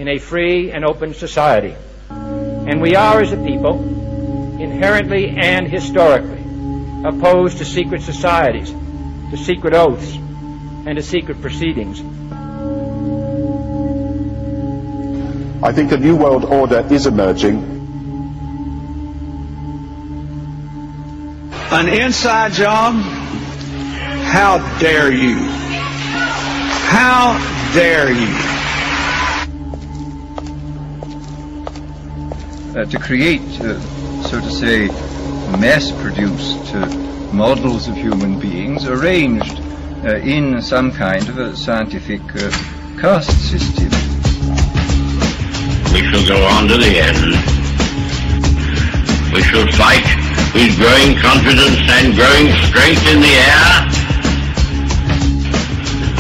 in a free and open society. And we are, as a people, inherently and historically opposed to secret societies, to secret oaths, and to secret proceedings. I think a new world order is emerging. An inside job? How dare you? How dare you? To create, so to say, mass-produced models of human beings arranged in some kind of a scientific caste system. We shall go on to the end. We shall fight with growing confidence and growing strength in the air.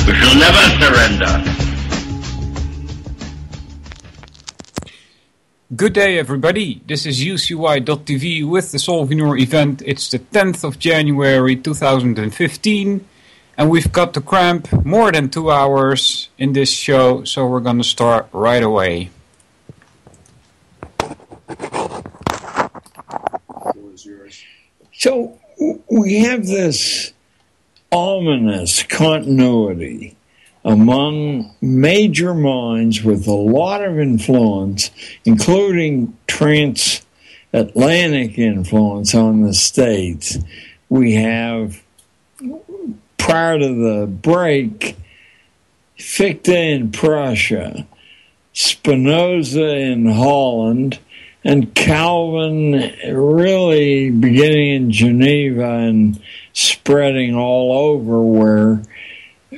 We shall never surrender. Good day, everybody. This is UCY.tv with the Solvinur Event. It's the 10th of January 2015. And we've got to cramp more than 2 hours in this show, so we're going to start right away. So we have this ominous continuity among major minds with a lot of influence, including transatlantic influence on the states. We have, prior to the break, Fichte in Prussia, Spinoza in Holland, and Calvin really beginning in Geneva and spreading all over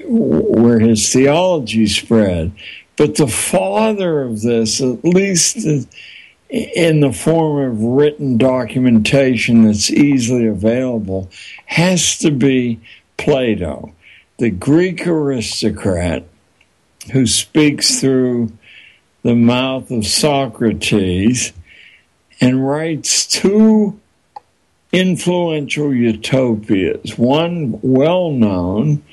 where his theology spread. But the father of this, at least in the form of written documentation that's easily available, has to be Plato, the Greek aristocrat who speaks through the mouth of Socrates and writes two influential utopias, one well-known,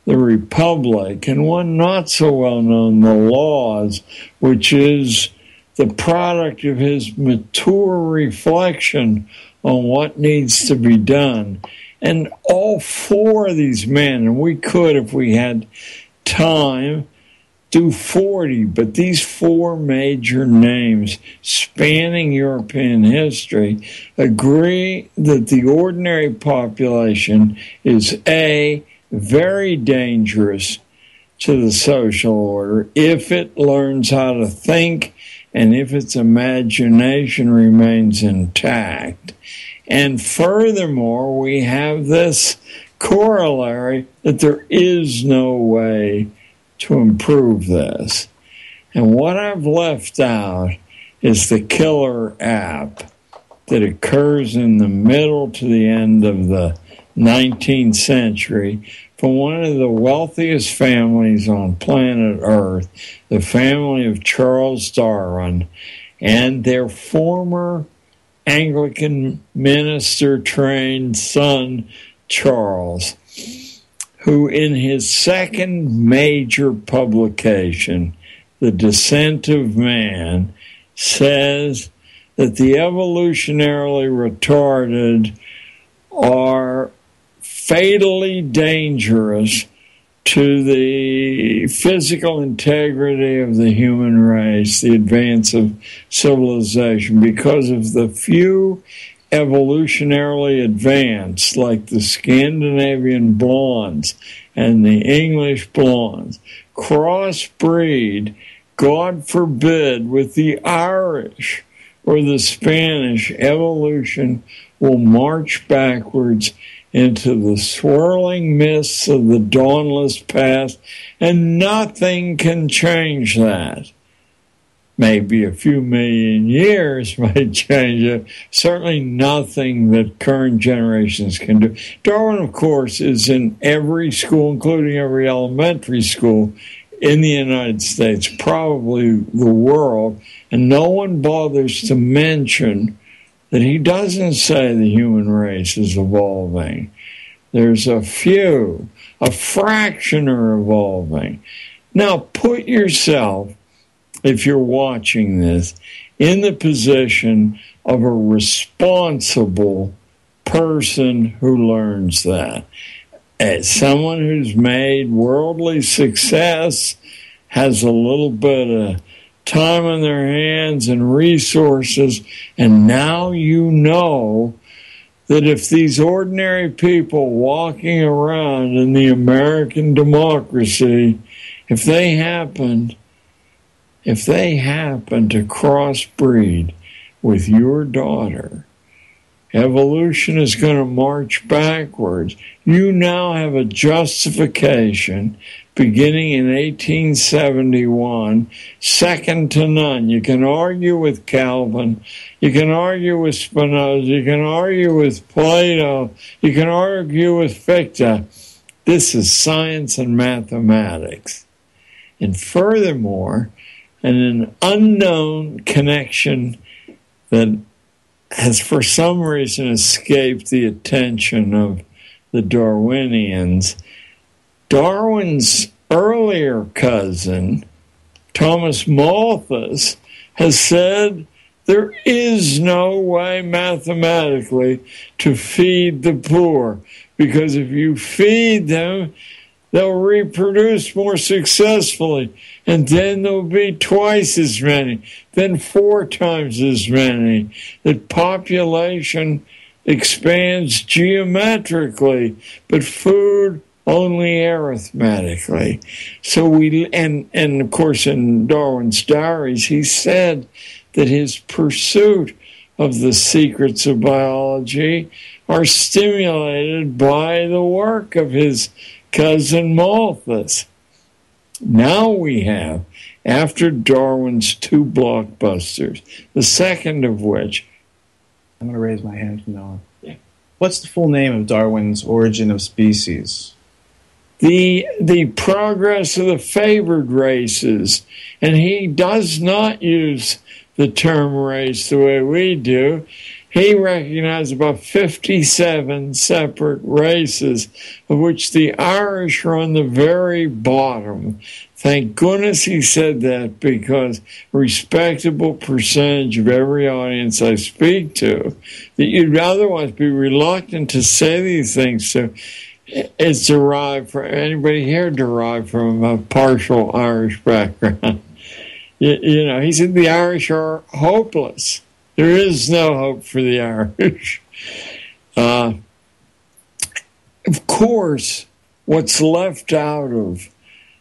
the Republic, and one not so well-known, the Laws, which is the product of his mature reflection on what needs to be done. And all four of these men, and we could, if we had time, do 40, but these four major names spanning European history agree that the ordinary population is A, very dangerous to the social order if it learns how to think and if its imagination remains intact. And furthermore, we have this corollary that there is no way to improve this. And what I've left out is the killer app that occurs in the middle to the end of the 19th century from one of the wealthiest families on planet Earth, the family of Charles Darwin, and their former Anglican minister-trained son, Charles, who in his second major publication, The Descent of Man, says that the evolutionarily retarded are fatally dangerous to the physical integrity of the human race, the advance of civilization, because of the few evolutionarily advanced, like the Scandinavian blondes and the English blondes, crossbreed, God forbid, with the Irish or the Spanish, evolution will march backwards into the swirling mists of the dawnless past, and nothing can change that. Maybe a few million years might change it. Certainly nothing that current generations can do. Darwin, of course, is in every school, including every elementary school in the United States, probably the world, and no one bothers to mention that he doesn't say the human race is evolving. There's a fraction are evolving. Now put yourself if you're watching this, in the position of a responsible person who learns that. As someone who's made worldly success, has a little bit of time on their hands and resources, and now you know that if these ordinary people walking around in the American democracy, if they happen to crossbreed with your daughter, evolution is going to march backwards. You now have a justification beginning in 1871, second to none. You can argue with Calvin, you can argue with Spinoza, you can argue with Plato, you can argue with Fichte. This is science and mathematics. And furthermore, an unknown connection that has for some reason escaped the attention of the Darwinians. Darwin's earlier cousin, Thomas Malthus, has said there is no way mathematically to feed the poor, because if you feed them, they'll reproduce more successfully, and then there'll be twice as many, then 4 times as many. That population expands geometrically, but food only arithmetically. So and of course in Darwin's diaries, he said that his pursuit of the secrets of biology are stimulated by the work of his cousin Malthus. Now we have, after Darwin's 2 blockbusters, the second of which... I'm going to raise my hand from now on. Yeah. What's the full name of Darwin's Origin of Species? The progress of the favored races. And he does not use the term race the way we do. He recognized about 57 separate races, of which the Irish are on the very bottom. Thank goodness he said that, because a respectable percentage of every audience I speak to, that you'd otherwise be reluctant to say these things to, is derived from, anybody here derived from a partial Irish background? You know, he said the Irish are hopeless. There is no hope for the Irish. Of course, what's left out of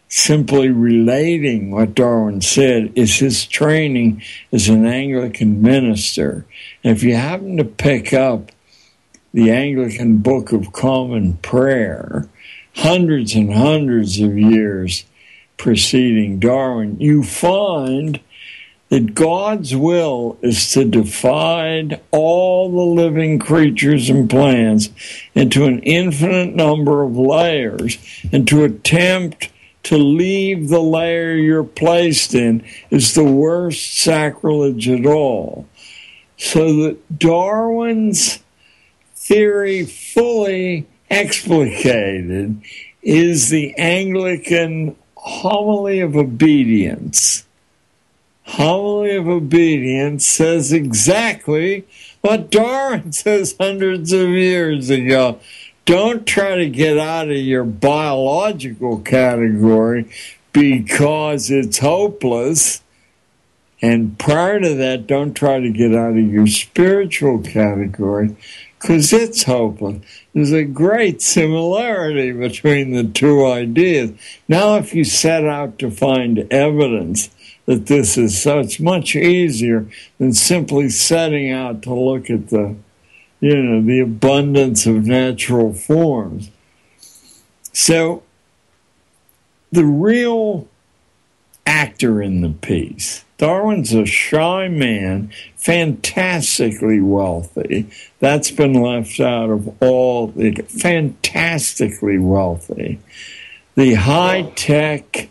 simply relating what Darwin said is his training as an Anglican minister. And if you happen to pick up the Anglican Book of Common Prayer, hundreds and hundreds of years preceding Darwin, you find that God's will is to divide all the living creatures and plants into an infinite number of layers, and to attempt to leave the layer you're placed in is the worst sacrilege at all. So that Darwin's theory, fully explicated, is the Anglican homily of obedience. Homily of obedience says exactly what Darwin says hundreds of years ago. Don't try to get out of your biological category because it's hopeless. And prior to that, don't try to get out of your spiritual category because it's hopeless. There's a great similarity between the two ideas. Now, if you set out to find evidence that this is so, it's much easier than simply setting out to look at the abundance of natural forms. So the real actor in the piece, Darwin's a shy man, fantastically wealthy. That's been left out of all, fantastically wealthy. The high-tech,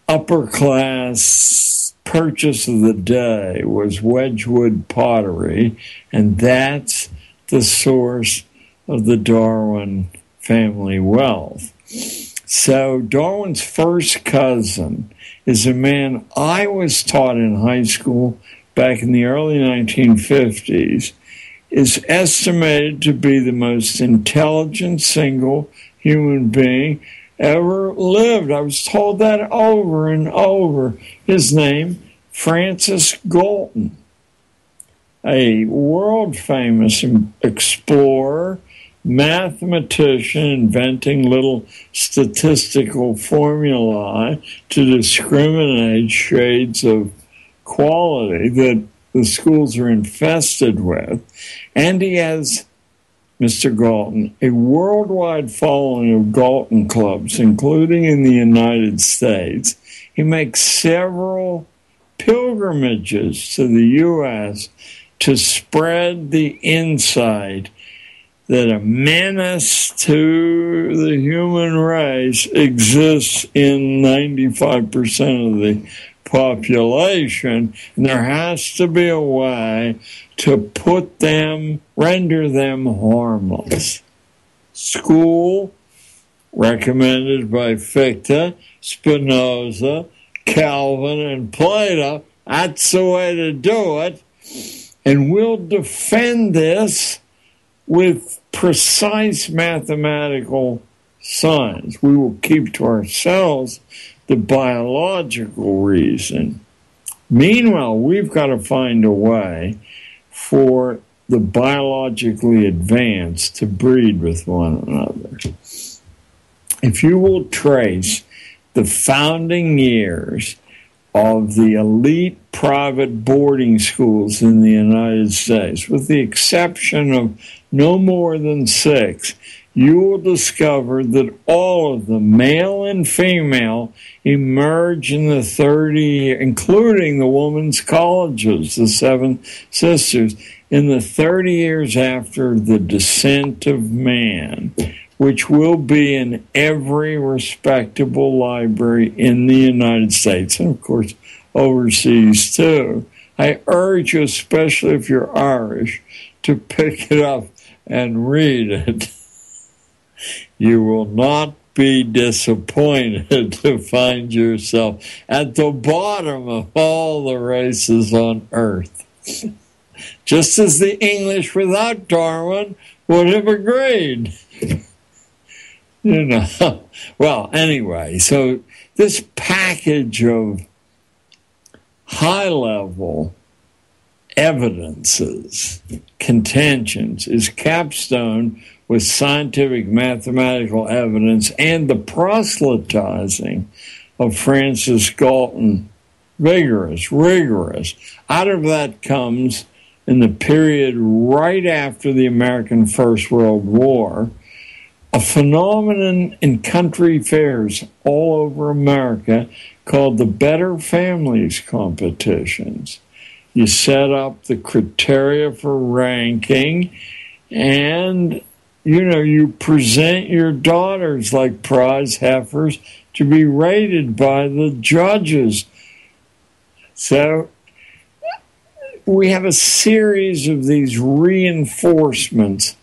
upper-class purchase of the day was Wedgwood pottery, and that's the source of the Darwin family wealth. So Darwin's first cousin is a man I was taught in high school back in the early 1950s, is estimated to be the most intelligent single human being ever lived. I was told that over and over. His name, Francis Galton, a world-famous explorer, mathematician, inventing little statistical formulae to discriminate shades of quality that the schools are infested with. And he has, Mr. Galton, a worldwide following of Galton clubs, including in the United States. He makes several pilgrimages to the U.S. to spread the insight that a menace to the human race exists in 95% of the population, and there has to be a way to render them harmless. School, recommended by Fichte, Spinoza, Calvin, and Plato, that's the way to do it, and we'll defend this with precise mathematical science. We will keep to ourselves the biological reason. Meanwhile, we've got to find a way for the biologically advanced to breed with one another. If you will trace the founding years of the elite private boarding schools in the United States, with the exception of no more than 6, you will discover that all of them, male and female, emerge in the 30, including the women's colleges, the Seven Sisters, in the 30 years after the descent of man, which will be in every respectable library in the United States, and of course overseas too. I urge you, especially if you're Irish, to pick it up and read it. You will not be disappointed to find yourself at the bottom of all the races on earth. Just as the English without Darwin would have agreed. You know. Well, anyway, so this package of high-level evidences, contentions, is capstone with scientific mathematical evidence and the proselytizing of Francis Galton, rigorous. Out of that comes, in the period right after the American First World War, a phenomenon in country fairs all over America called the Better Families competitions. You set up the criteria for ranking, and you present your daughters like prize heifers to be rated by the judges. So we have a series of these reinforcements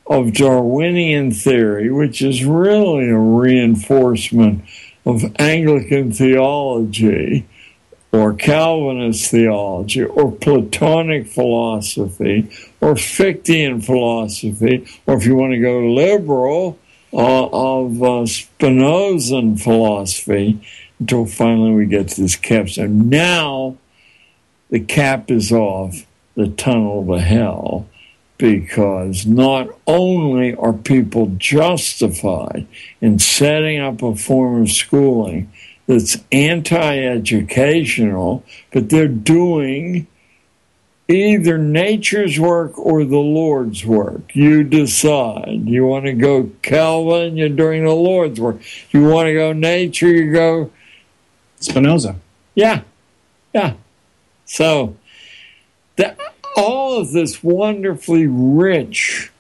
of Darwinian theory, which is really a reinforcement of Anglican theology or Calvinist theology or Platonic philosophy or Fichtean philosophy, or if you want to go liberal, of Spinozan philosophy, until finally we get to this capstone. Now the cap is off the tunnel to hell, because not only are people justified in setting up a form of schooling that's anti-educational, but they're doing either nature's work or the Lord's work. You decide. You want to go Calvin, you're doing the Lord's work. You want to go nature, you go Spinoza. Yeah. So all of this wonderfully rich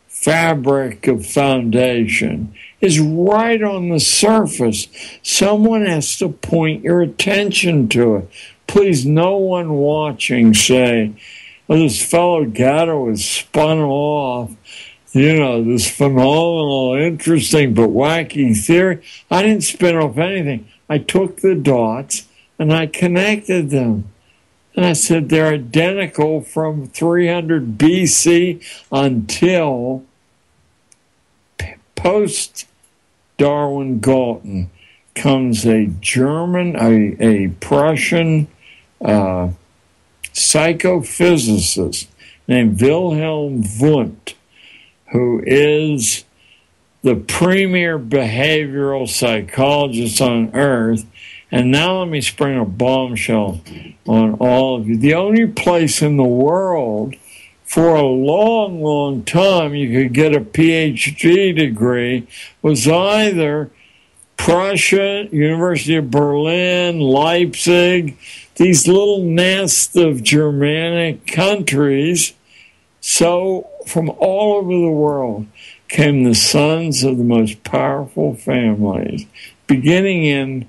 fabric of foundation is right on the surface. Someone has to point your attention to it. Please, no one watching say, well, this fellow Gatto has spun off, this phenomenal, interesting, but wacky theory. I didn't spin off anything. I took the dots and I connected them. And I said they're identical from 300 BC until post-Darwin Galton comes a German, a Prussian psychophysicist named Wilhelm Wundt, who is the premier behavioral psychologist on earth. And now let me spring a bombshell on all of you. The only place in the world for a long, long time you could get a PhD degree was either Prussia, University of Berlin, Leipzig, these little nests of Germanic countries. So from all over the world came the sons of the most powerful families, beginning in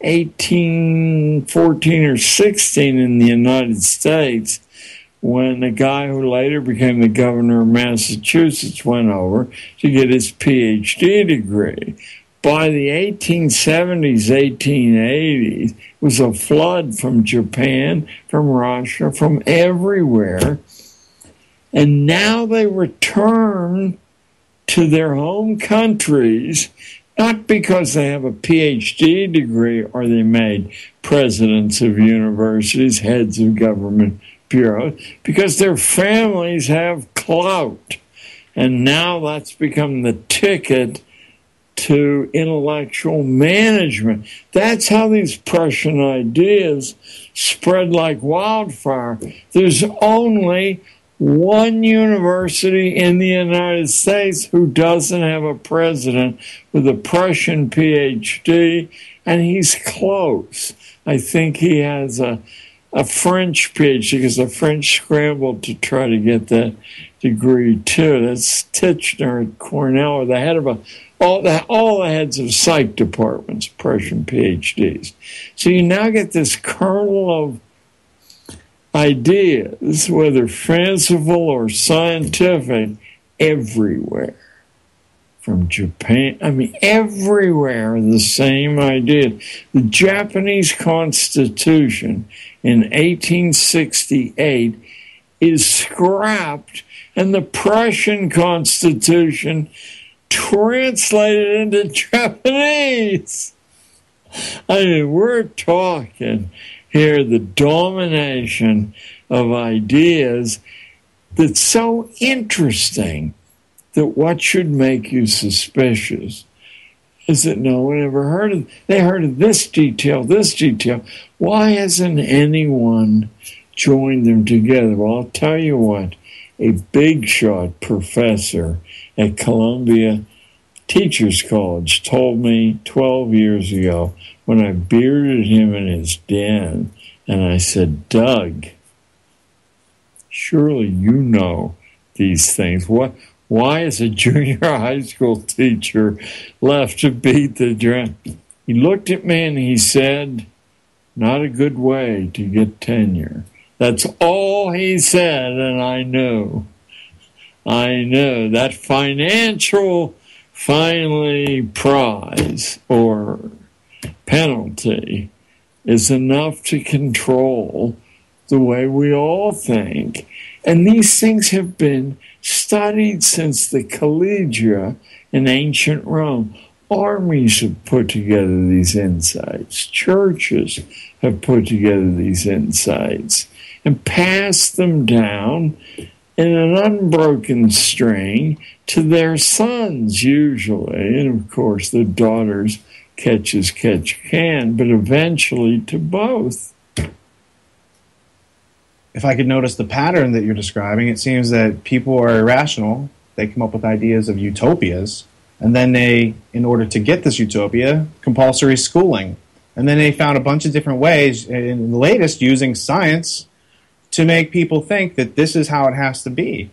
1814 or 16 in the United States, when the guy who later became the governor of Massachusetts went over to get his PhD degree. By the 1870s, 1880s, it was a flood from Japan, from Russia, from everywhere. And now they return to their home countries, not because they have a PhD degree or they made presidents of universities, heads of government bureaus, because their families have clout. And now that's become the ticket to intellectual management. That's how these Prussian ideas spread like wildfire. There's only one university in the United States who doesn't have a president with a Prussian PhD, and he's close. I think he has a French PhD, because the French scrambled to try to get that degree too. That's Titchener at Cornell, the head of all the heads of psych departments, Prussian PhDs. So you now get this kernel of ideas, whether fanciful or scientific, everywhere. From Japan, everywhere, the same idea. The Japanese Constitution in 1868 is scrapped, and the Prussian Constitution translated into Japanese. We're talking here the domination of ideas that's so interesting that what should make you suspicious is that no one ever heard of. They heard of this detail. Why hasn't anyone joined them together? Well, I'll tell you what, a big shot professor at Columbia Teachers College told me 12 years ago when I bearded him in his den, and I said, Doug, surely you know these things. Why is a junior high school teacher left to beat the drum? He looked at me and he said, not a good way to get tenure. That's all he said, and I knew that financial prize or penalty is enough to control the way we all think. And these things have been studied since the Collegia in ancient Rome. Armies have put together these insights. Churches have put together these insights and passed them down in an unbroken string to their sons, usually. And, of course, the daughters catch as catch can, but eventually to both. If I could notice the pattern that you're describing, it seems that people are irrational. They come up with ideas of utopias, and then they, in order to get this utopia, compulsory schooling. And then they found a bunch of different ways, in the latest using science, to make people think that this is how it has to be.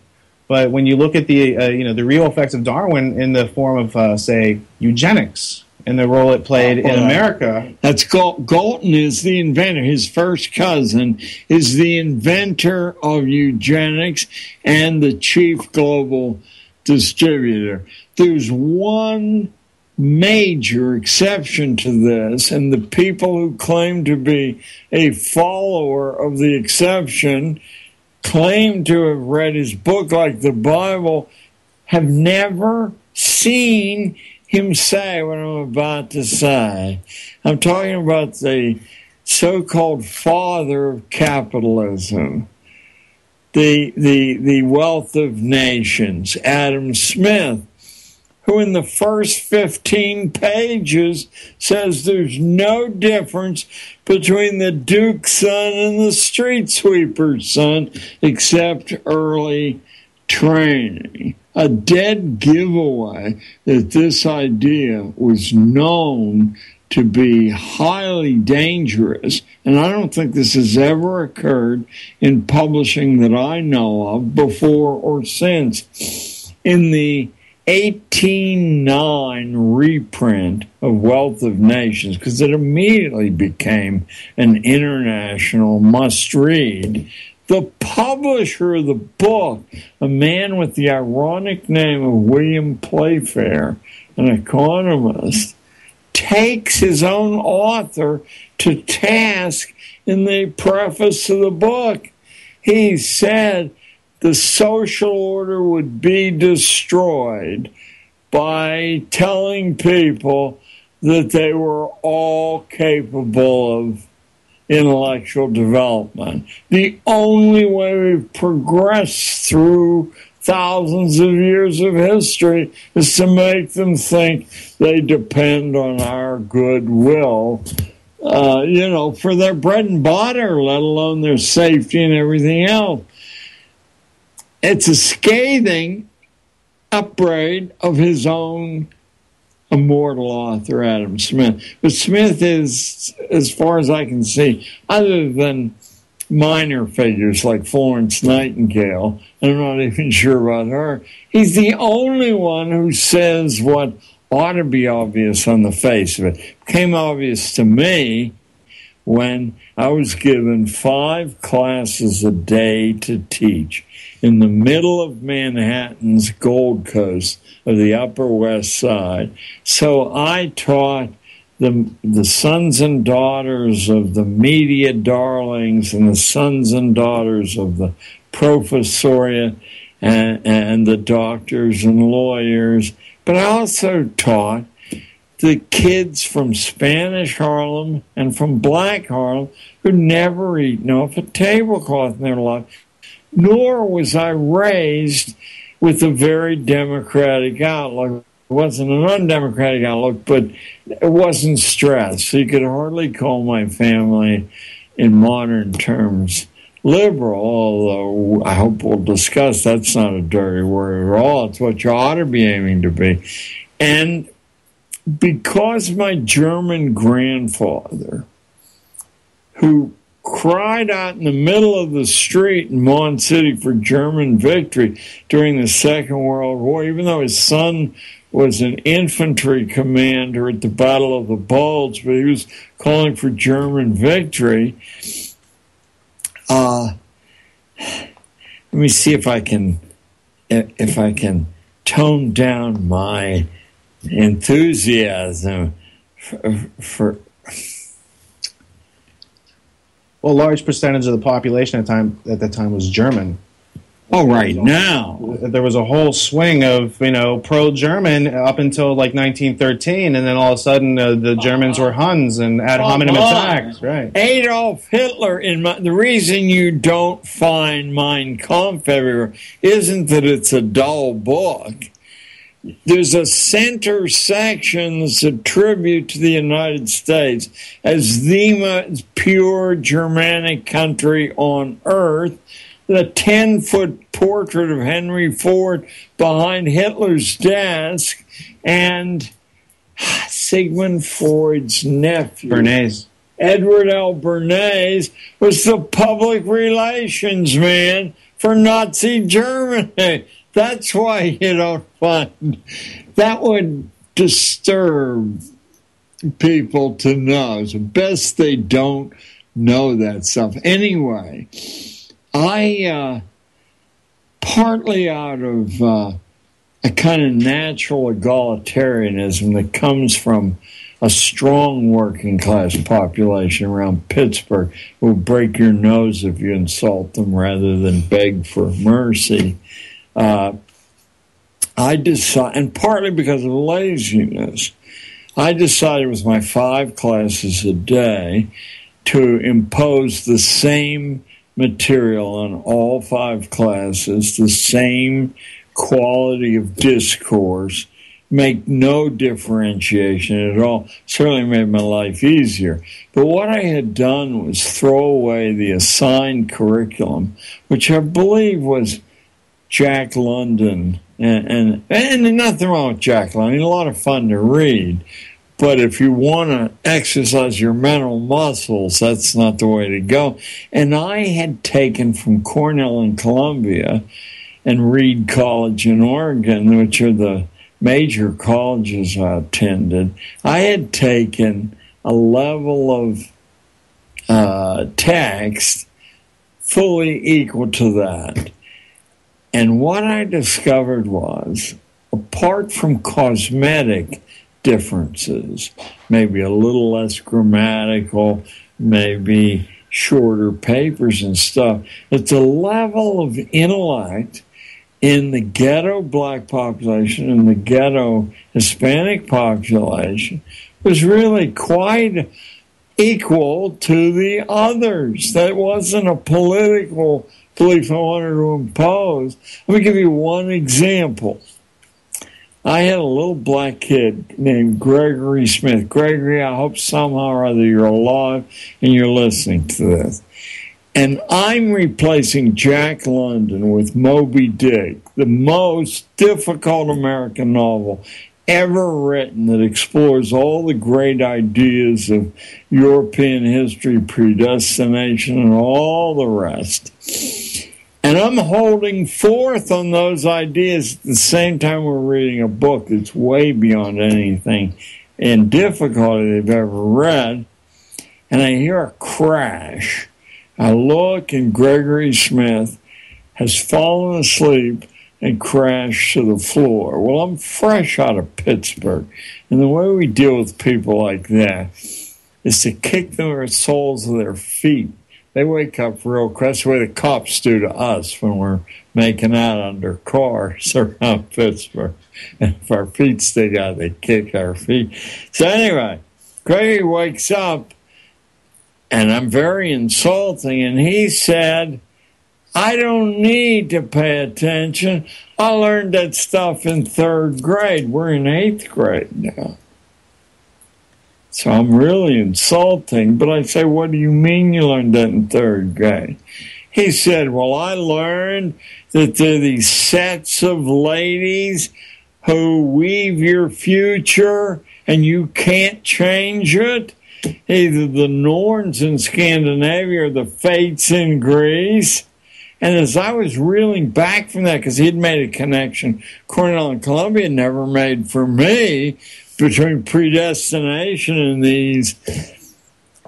But when you look at the the real effects of Darwin in the form of, say, eugenics, and the role it played in America. That's Galton is the inventor. His first cousin is the inventor of eugenics and the chief global distributor. There's one major exception to this, and the people who claim to be a follower of the exception, claim to have read his book like the Bible, have never seen him say what I'm about to say. I'm talking about the so-called father of capitalism, the Wealth of Nations, Adam Smith, who in the first 15 pages says there's no difference between the Duke's son and the street sweeper's son except early training. A dead giveaway that this idea was known to be highly dangerous, and I don't think this has ever occurred in publishing that I know of before or since. In the 1809 reprint of Wealth of Nations, because it immediately became an international must-read, the publisher of the book, a man with the ironic name of William Playfair, an economist, takes his own author to task in the preface to the book. He said the social order would be destroyed by telling people that they were all capable of intellectual development. The only way we've progressed through thousands of years of history is to make them think they depend on our goodwill, for their bread and butter, let alone their safety and everything else. It's a scathing upbraid of his own immortal author, Adam Smith. But Smith is, as far as I can see, other than minor figures like Florence Nightingale, I'm not even sure about her, he's the only one who says what ought to be obvious on the face of it. It became obvious to me when I was given 5 classes a day to teach in the middle of Manhattan's Gold Coast of the Upper West Side. So I taught the sons and daughters of the media darlings and the sons and daughters of the professoriate and the doctors and lawyers. But I also taught the kids from Spanish Harlem and from Black Harlem who'd never eaten off a tablecloth in their life. Nor was I raised with a very democratic outlook. It wasn't an undemocratic outlook, but it wasn't stressed. So you could hardly call my family, in modern terms, liberal, although I hope we'll discuss that's not a dirty word at all. It's what you ought to be aiming to be. And because my German grandfather, who cried out in the middle of the street in Mon City for German victory during the Second World War, even though his son was an infantry commander at the Battle of the Bulge, but he was calling for German victory. Let me see if I can tone down my enthusiasm for Well, a large percentage of the population at that time was German. Oh, right now. There was a whole swing of, pro-German up until like 1913, and then all of a sudden the Germans were Huns and ad hominem attacks. Right. Adolf Hitler, the reason you don't find Mein Kampf everywhere isn't that it's a dull book. There's a center section that's a tribute to the United States as the most pure Germanic country on earth. The 10-foot portrait of Henry Ford behind Hitler's desk, and Sigmund Freud's nephew, Bernays. Edward L. Bernays, was the public relations man for Nazi Germany. That's why you don't find that would disturb people to know. It's best they don't know that stuff. Anyway, I partly out of a kind of natural egalitarianism that comes from a strong working class population around Pittsburgh who will break your nose if you insult them rather than beg for mercy. I decided, and partly because of laziness, I decided with my 5 classes a day to impose the same material on all 5 classes, the same quality of discourse, make no differentiation at all. Certainly made my life easier. But what I had done was throw away the assigned curriculum, which I believe was Jack London. And nothing wrong with Jack London. A lot of fun to read. But if you want to exercise your mental muscles, that's not the way to go. And I had taken from Cornell and Columbia and Reed College in Oregon, which are the major colleges I attended, I had taken a level of text fully equal to that. And what I discovered was, apart from cosmetic differences, maybe a little less grammatical, maybe shorter papers and stuff, that the level of intellect in the ghetto black population and the ghetto Hispanic population was really quite equal to the others. That wasn't a political belief I wanted to impose. Let me give you one example. I had a little black kid named Gregory Smith. Gregory, I hope somehow or other you're alive and you're listening to this. And I'm replacing Jack London with Moby Dick, the most difficult American novel ever written that explores all the great ideas of European history, predestination, and all the rest. And I'm holding forth on those ideas at the same time we're reading a book that's way beyond anything in difficulty they've ever read. And I hear a crash. I look, and Gregory Smith has fallen asleep and crashed to the floor. Well, I'm fresh out of Pittsburgh, and the way we deal with people like that is to kick them in the soles of their feet. They wake up real quick. That's the way the cops do to us when we're making out under cars around Pittsburgh. And if our feet stick out, they kick our feet. So anyway, Gregory wakes up, and I'm very insulting, and he said, I don't need to pay attention. I learned that stuff in 3rd grade. We're in 8th grade now. So I'm really insulting, but I say, what do you mean you learned that in 3rd grade? He said, well, I learned that there are these sets of ladies who weave your future and you can't change it. Either the Norns in Scandinavia or the Fates in Greece. And as I was reeling back from that, because he'd made a connection Cornell and Columbia never made for me between predestination and these,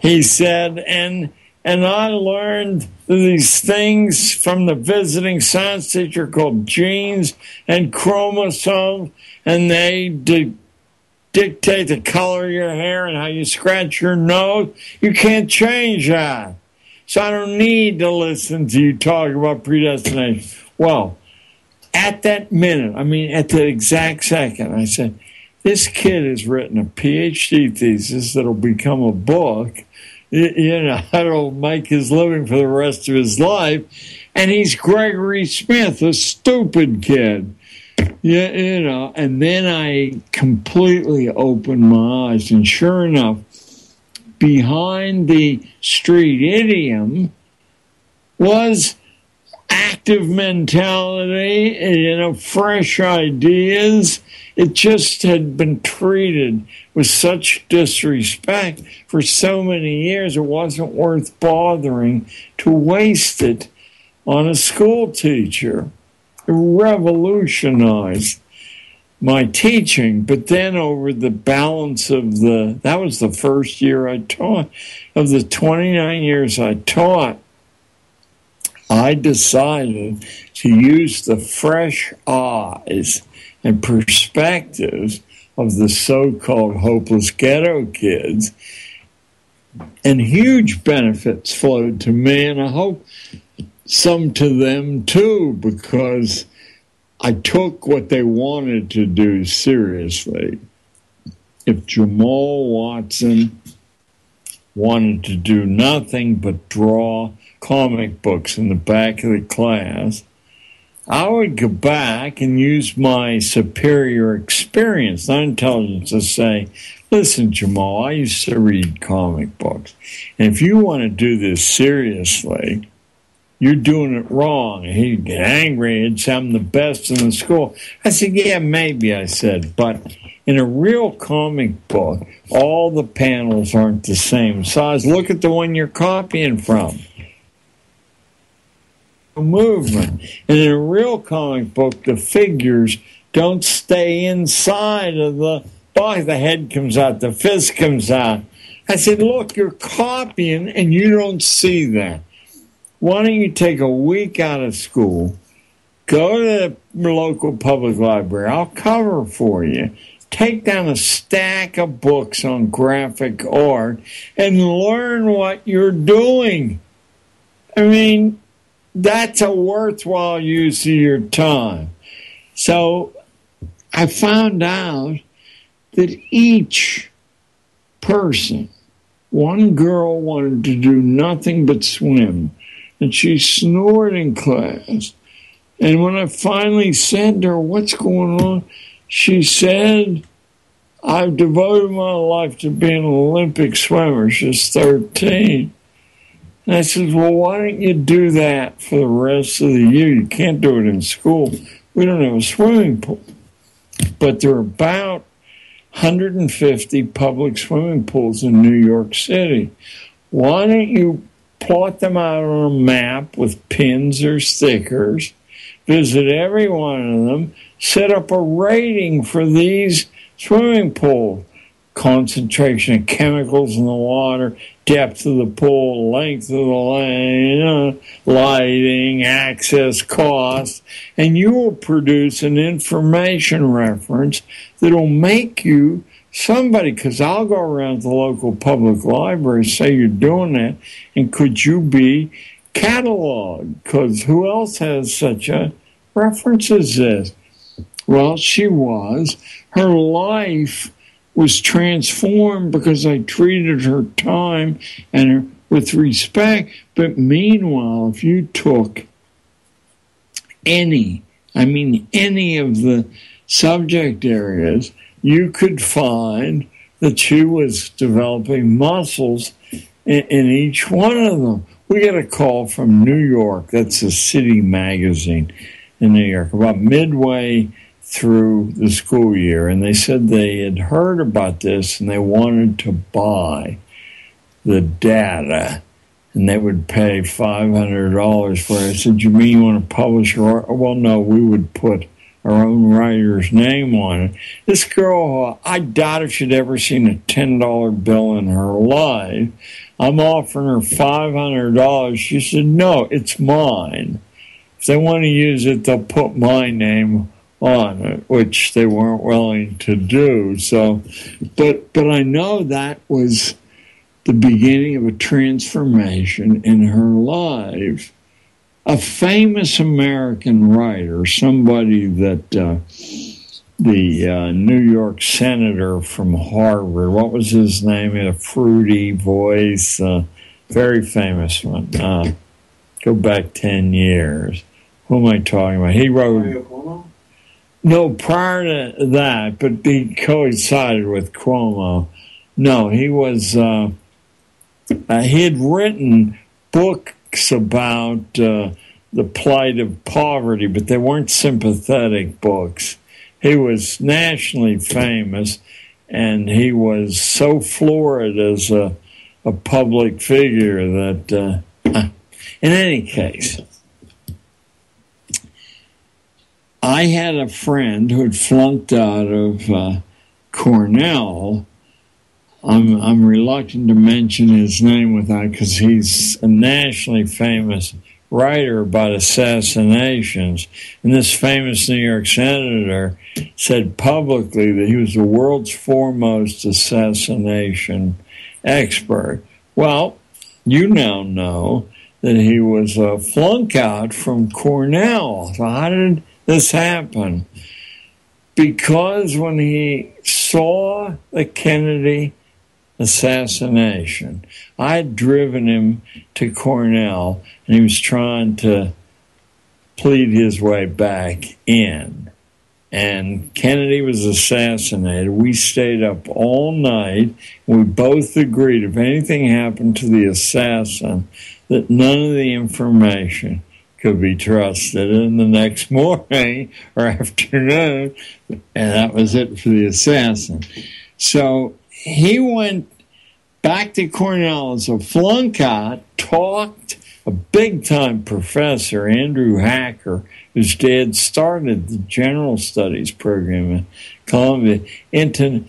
he said, and I learned these things from the visiting science teacher called genes and chromosomes, and they dictate the color of your hair and how you scratch your nose. You can't change that. So I don't need to listen to you talk about predestination. Well, at that minute, at the exact second, I said, this kid has written a PhD thesis that'll become a book, that'll make his living for the rest of his life, and he's Gregory Smith, a stupid kid. And then I completely opened my eyes, and sure enough, behind the street idiom was active mentality, fresh ideas. It just had been treated with such disrespect for so many years, it wasn't worth bothering to waste it on a school teacher. It revolutionized my teaching, but then over the balance of that was the first year I taught. Of the 29 years I taught, I I decided to use the fresh eyes and perspectives of the so-called hopeless ghetto kids, and huge benefits flowed to me, and I hope some to them too, because I took what they wanted to do seriously. If Jamal Watson wanted to do nothing but draw comic books in the back of the class, I would go back and use my superior experience, not intelligence, to say, listen, Jamal, I used to read comic books. And if you want to do this seriously, you're doing it wrong. And he'd get angry and say, I'm the best in the school. I said, yeah, maybe, I said, but in a real comic book, all the panels aren't the same size. Look at the one you're copying from. Movement. And in a real comic book, the figures don't stay inside of the box. The head comes out, the fist comes out. I said, look, you're copying and you don't see that. Why don't you take a week out of school, go to the local public library, I'll cover for you, take down a stack of books on graphic art and learn what you're doing. I mean, that's a worthwhile use of your time. So I found out that each person, one girl wanted to do nothing but swim, and she snored in class. And when I finally said to her, what's going on? She said, I've devoted my life to being an Olympic swimmer. She's 13. And I said, well, why don't you do that for the rest of the year? You can't do it in school. We don't have a swimming pool. But there are about 150 public swimming pools in New York City. Why don't you plot them out on a map with pins or stickers, visit every one of them, set up a rating for these swimming pools, concentration of chemicals in the water, depth of the pool, length of the lane, lighting, access, cost, and you will produce an information reference that will make you somebody, because I'll go around to the local public library, say you're doing that, and could you be cataloged? Because who else has such a reference as this? Well, she was. Her life was transformed because I treated her time and her with respect. But meanwhile, if you took any of the subject areas, you could find that she was developing muscles in each one of them. We got a call from New York, that's a city magazine in New York, about midway through the school year, and they said they had heard about this and they wanted to buy the data, and they would pay $500 for it. I said, you mean you want to publish your art? Well, no, we would put our own writer's name on it. This girl, I doubt if she'd ever seen a $10 bill in her life. I'm offering her $500. She said, no, it's mine. If they want to use it, they'll put my name on it, which they weren't willing to do. So, but I know that was the beginning of a transformation in her life. A famous American writer, somebody that the New York senator from Harvard, what was his name? He had a fruity voice, very famous one. Go back 10 years. Who am I talking about? He wrote... No, prior to that, but he coincided with Cuomo. No, he was... he had written books about the plight of poverty, but they weren't sympathetic books. He was nationally famous, and he was so florid as a public figure that... in any case, I had a friend who had flunked out of Cornell. I'm reluctant to mention his name without, because he's a nationally famous writer about assassinations. And this famous New York senator said publicly that he was the world's foremost assassination expert. Well, you now know that he was a flunk out from Cornell. So how did this happen? Because when he saw the Kennedy assassination, I had driven him to Cornell, and he was trying to plead his way back in. And Kennedy was assassinated. We stayed up all night. We both agreed if anything happened to the assassin, that none of the information could be trusted. And the next morning or afternoon, and that was it for the assassin. So he went back to Cornell as a flunk out, talked a big-time professor, Andrew Hacker, whose dad started the general studies program at Columbia, into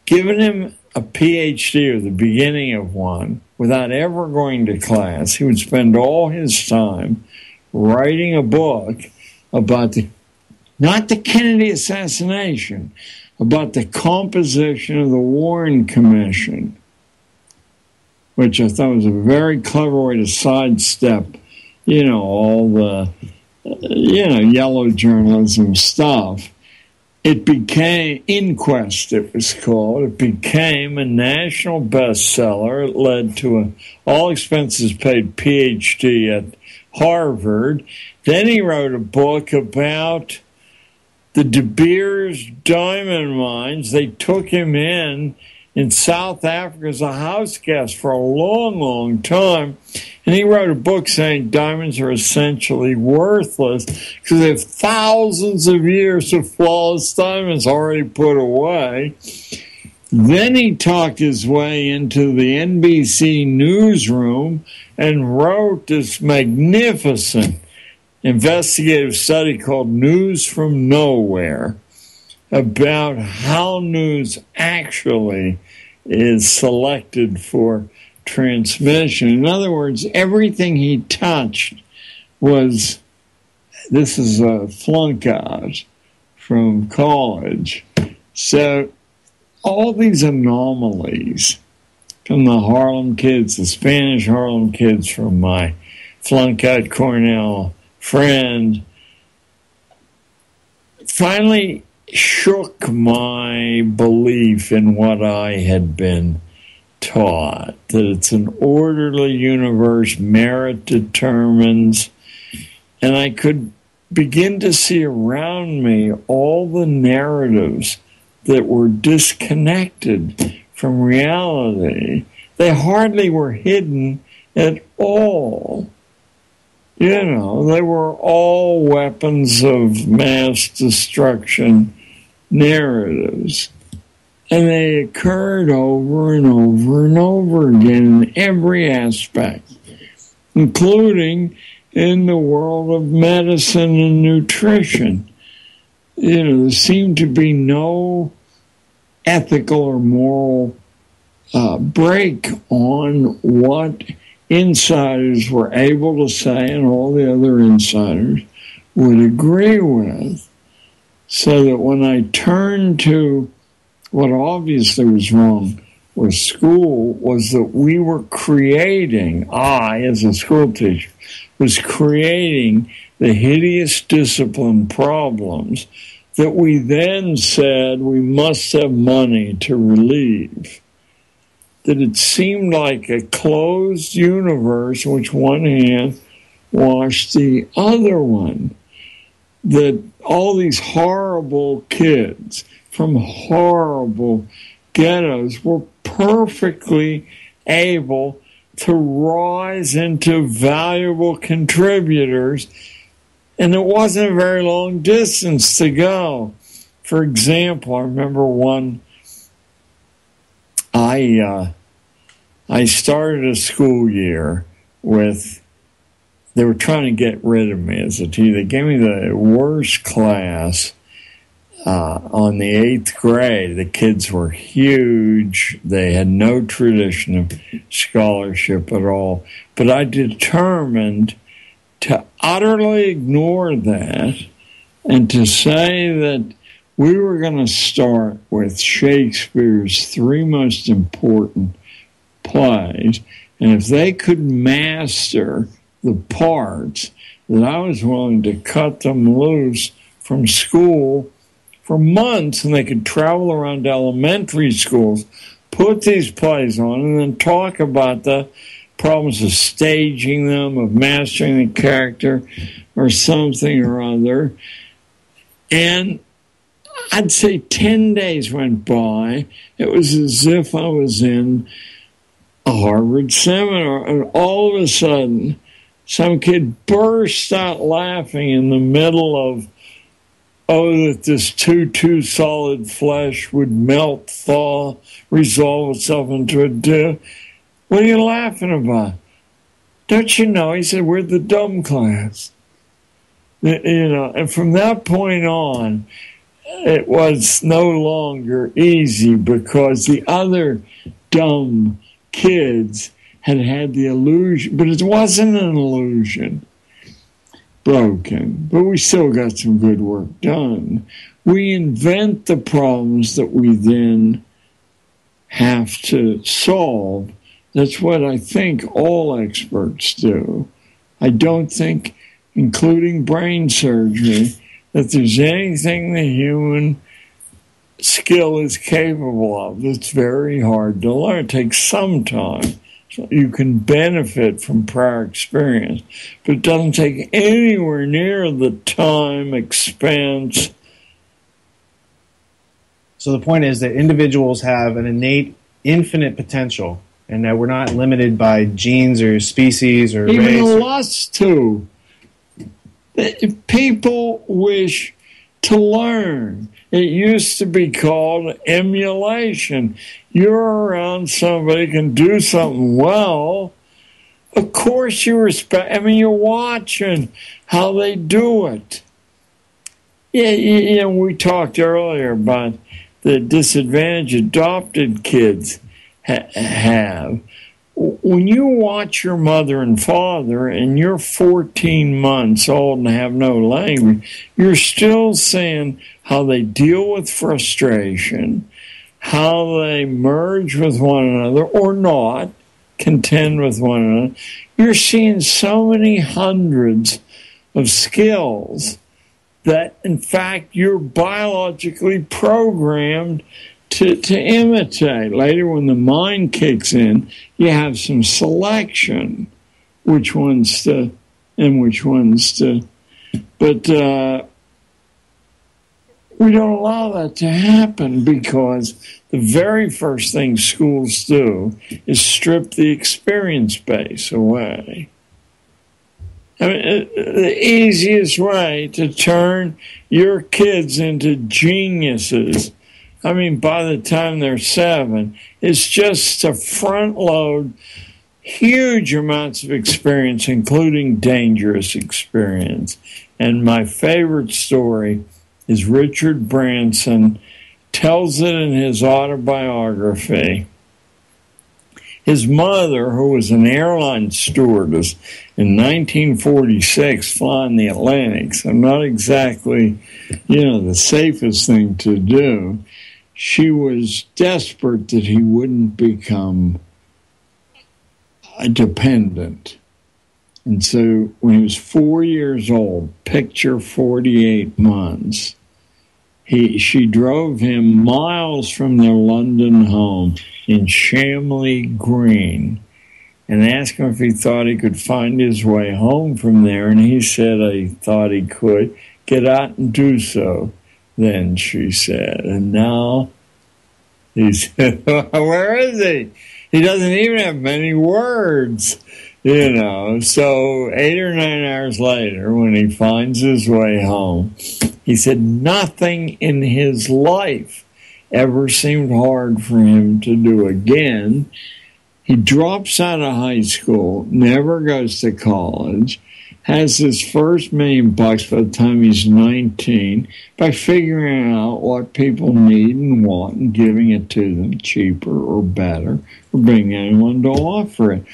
giving him a PhD or the beginning of one without ever going to class. He would spend all his time writing a book about not the Kennedy assassination, about the composition of the Warren Commission, which I thought was a very clever way to sidestep, all the, yellow journalism stuff. It became, Inquest it was called, it became a national bestseller. It led to an all-expenses-paid PhD at Harvard. Then he wrote a book about the De Beers diamond mines. They took him in South Africa as a house guest for a long, long time. And he wrote a book saying diamonds are essentially worthless because they have thousands of years of flawless diamonds already put away. Then he talked his way into the NBC newsroom and wrote this magnificent investigative study called News from Nowhere about how news actually is selected for transmission. In other words, everything he touched was, this is a flunk out from college. So all these anomalies from the Harlem kids, the Spanish Harlem kids from my flunk out Cornell friend, finally shook my belief in what I had been taught, that it's an orderly universe, merit determines, and I could begin to see around me all the narratives that were disconnected from reality. They hardly were hidden at all. They were all weapons of mass destruction narratives. And they occurred over and over and over again in every aspect, including in the world of medicine and nutrition. There seemed to be no ethical or moral break on what insiders were able to say and all the other insiders would agree with. So that when I turned to what obviously was wrong with school was that we were creating, I as a school teacher, was creating the hideous discipline problems that we then said we must have money to relieve. That it seemed like a closed universe in which one hand washed the other one. That all these horrible kids from horrible ghettos were perfectly able to rise into valuable contributors, and it wasn't a very long distance to go. For example, I remember I started a school year with, they were trying to get rid of me as a teacher. They gave me the worst class on the 8th grade. The kids were huge. They had no tradition of scholarship at all. But I determined to utterly ignore that and to say that we were going to start with Shakespeare's three most important plays, and if they could master the parts, that I was willing to cut them loose from school for months, and they could travel around elementary schools, put these plays on, and then talk about the problems of staging them, of mastering the character, or something or other. And I'd say 10 days went by. It was as if I was in a Harvard seminar, and all of a sudden, some kid burst out laughing in the middle of, that this too solid flesh would melt, thaw, resolve itself into a dew. What are you laughing about? Don't you know? He said, we're the dumb class. And from that point on, it was no longer easy because the other dumb kids had the illusion, but it wasn't an illusion, broken, but we still got some good work done. We invent the problems that we then have to solve. That's what I think all experts do. I don't think, including brain surgery, that there's anything the human skill is capable of that's very hard to learn. It takes some time. So you can benefit from prior experience, but it doesn't take anywhere near the time, expense. So the point is that individuals have an innate, infinite potential, and that we're not limited by genes or species or even race. Even lust to. People wish to learn. It used to be called emulation. You're around somebody who can do something well. Of course you respect. You're watching how they do it. Yeah, we talked earlier about the disadvantage adopted kids have. When you watch your mother and father and you're 14 months old and have no language, you're still seeing how they deal with frustration, how they merge with one another or not, contend with one another. You're seeing so many hundreds of skills that, in fact, you're biologically programmed to imitate. Later, when the mind kicks in, you have some selection, which ones to, and which ones to. But we don't allow that to happen because the very first thing schools do is strip the experience base away. The easiest way to turn your kids into geniuses, by the time they're 7, is just to front load huge amounts of experience, including dangerous experience. And my favorite story is Richard Branson tells it in his autobiography. His mother, who was an airline stewardess in 1946, flying the Atlantic, so not exactly, the safest thing to do, she was desperate that he wouldn't become a dependent. And so when he was 4 years old, picture 48 months, she drove him miles from their London home in Shamley Green and asked him if he thought he could find his way home from there. And he said he thought he could. Get out and do so, then, she said. And now he said, where is he? He doesn't even have many words, So 8 or 9 hours later, when he finds his way home, he said nothing in his life ever seemed hard for him to do again. He drops out of high school, never goes to college, has his first $1 million by the time he's 19 by figuring out what people need and want and giving it to them cheaper or better or being anyone to offer it.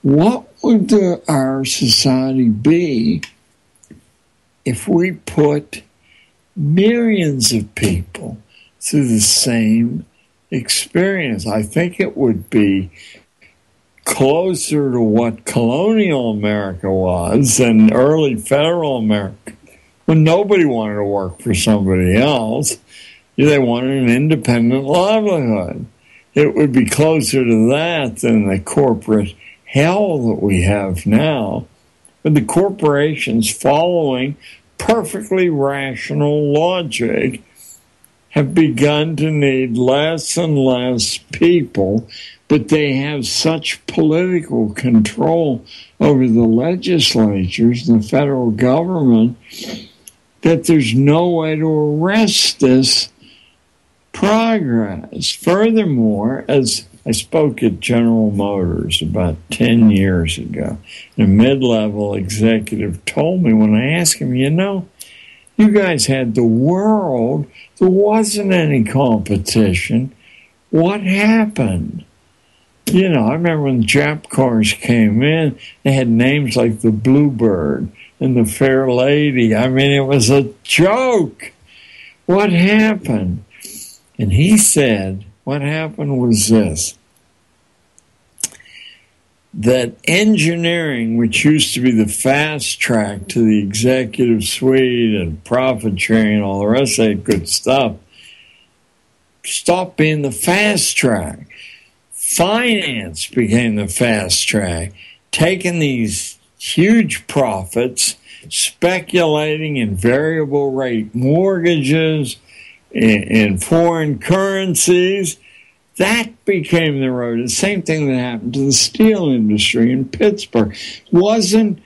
what would our society be if we put millions of people through the same experience? I think it would be closer to what colonial America was and early federal America, when nobody wanted to work for somebody else. They wanted an independent livelihood. It would be closer to that than the corporate hell that we have now. But the corporations, following perfectly rational logic, have begun to need less and less people, but they have such political control over the legislatures and the federal government that there's no way to arrest this progress. Furthermore, as I spoke at General Motors about 10 years ago, a mid-level executive told me, when I asked him, you guys had the world, there wasn't any competition. What happened? I remember when Jap cars came in, they had names like the Bluebird and the Fair Lady. I mean, it was a joke. What happened? And he said, what happened was this: that engineering, which used to be the fast track to the executive suite and profit sharing and all the rest of that good stuff, stopped being the fast track. Finance became the fast track, taking these huge profits, speculating in variable rate mortgages, in foreign currencies. That became the road. The same thing that happened to the steel industry in Pittsburgh. Wasn't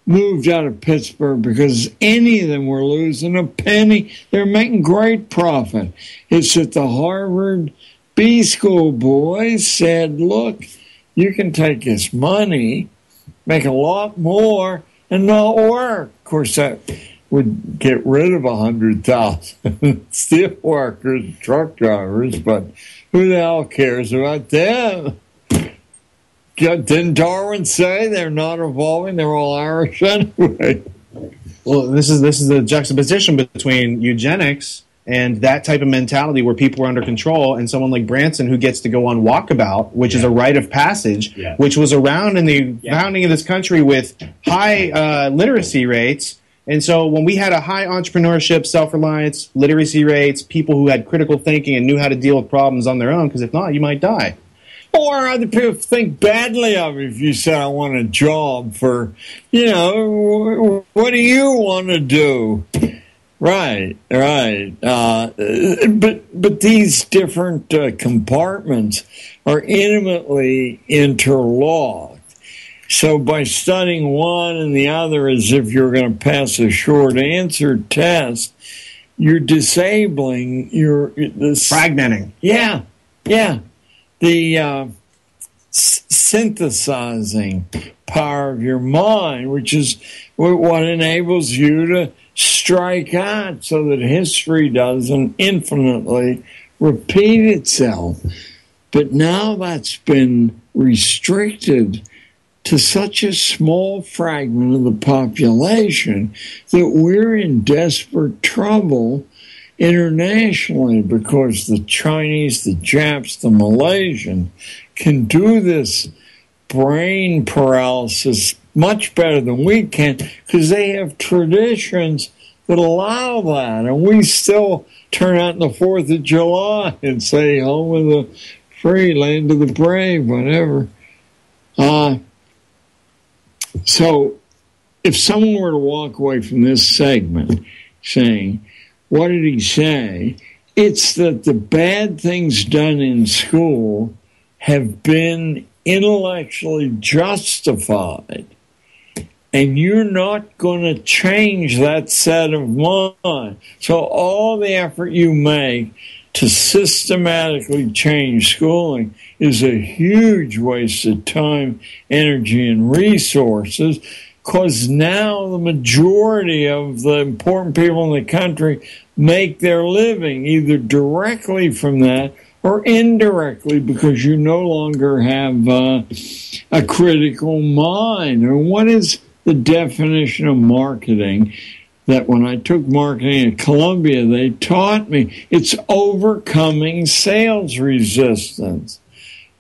moved out of Pittsburgh because any of them were losing a penny. They're making great profit. It's that the Harvard B school boys said, look, you can take this money, make a lot more, and not work. Of course, that would get rid of 100,000 steel workers, truck drivers, but who the hell cares about them? Didn't Darwin say they're not evolving? They're all Irish anyway. Well, this is the juxtaposition between eugenics and that type of mentality where people are under control, and someone like Branson who gets to go on walkabout, which is a rite of passage, which was around in the founding of this country with high literacy rates. And so when we had a high entrepreneurship, self-reliance, literacy rates, people who had critical thinking and knew how to deal with problems on their own, because if not, you might die. Or other people think badly of it if you say, I want a job for, what do you want to do? Right. But these different compartments are intimately interlocked. So by studying one and the other as if you're going to pass a short answer test, you're disabling fragmenting. Yeah. The synthesizing power of your mind, which is what enables you to strike out so that history doesn't infinitely repeat itself. But now that's been restricted to such a small fragment of the population that we're in desperate trouble internationally because the Chinese, the Japs, the Malaysians can do this brain paralysis much better than we can because they have traditions that allow that. And we still turn out on the 4th of July and say, home with the free, land of the brave, whatever. So if someone were to walk away from this segment saying, what did he say? It's that the bad things done in school have been intellectually justified, and you're not going to change that set of mind. So all the effort you make to systematically change schooling is a huge waste of time, energy, and resources, because now the majority of the important people in the country make their living either directly from that or indirectly because you no longer have a critical mind? Or what is the definition of marketing that when I took marketing at Columbia, they taught me? It's overcoming sales resistance.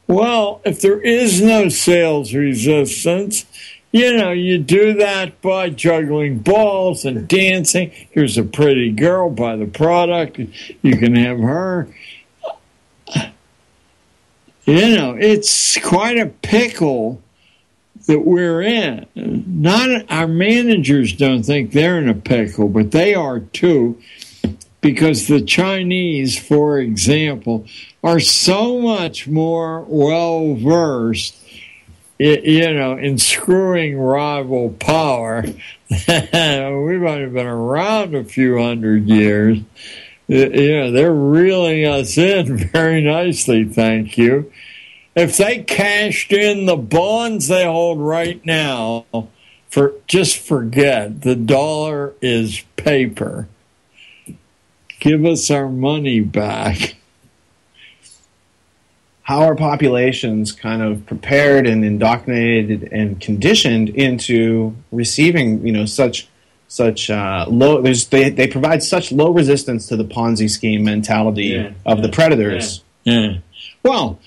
Well, if there is no sales resistance, you do that by juggling balls and dancing. Here's a pretty girl, buy the product. You can have her. It's quite a pickle that we're in. Not our managers don't think they're in a pickle, but they are too, because the Chinese, for example, are so much more well-versed, in screwing rival power. We've only been around a few hundred years. They're reeling us in very nicely, thank you. If they cashed in the bonds they hold right now, just forget, the dollar is paper. Give us our money back. How are populations kind of prepared and indoctrinated and conditioned into receiving, such low? They provide such low resistance to the Ponzi scheme mentality of the predators. Yeah. Well,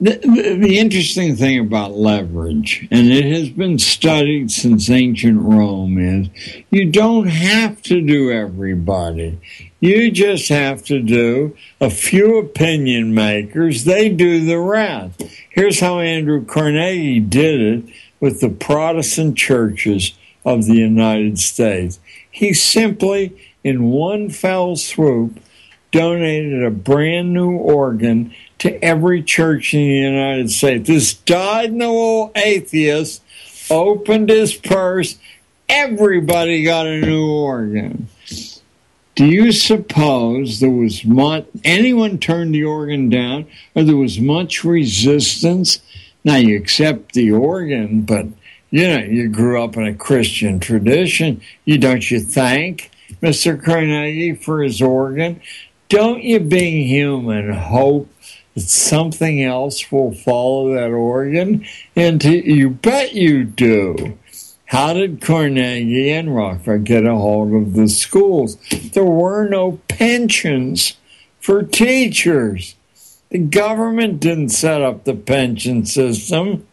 the interesting thing about leverage, and it has been studied since ancient Rome, is you don't have to do everybody. You just have to do a few opinion makers. They do the rest. Here's how Andrew Carnegie did it with the Protestant churches of the United States. He simply, in one fell swoop, donated a brand new organ to every church in the United States. This dyed-in-the-wool atheist opened his purse. Everybody got a new organ. Do you suppose there was anyone turned the organ down, or there was much resistance? Now, you accept the organ, but, you grew up in a Christian tradition. Don't you thank Mr. Carnegie for his organ? Don't you, being human, hope that something else will follow that organ? And you bet you do. How did Carnegie and Rockefeller get a hold of the schools? There were no pensions for teachers. The government didn't set up the pension system.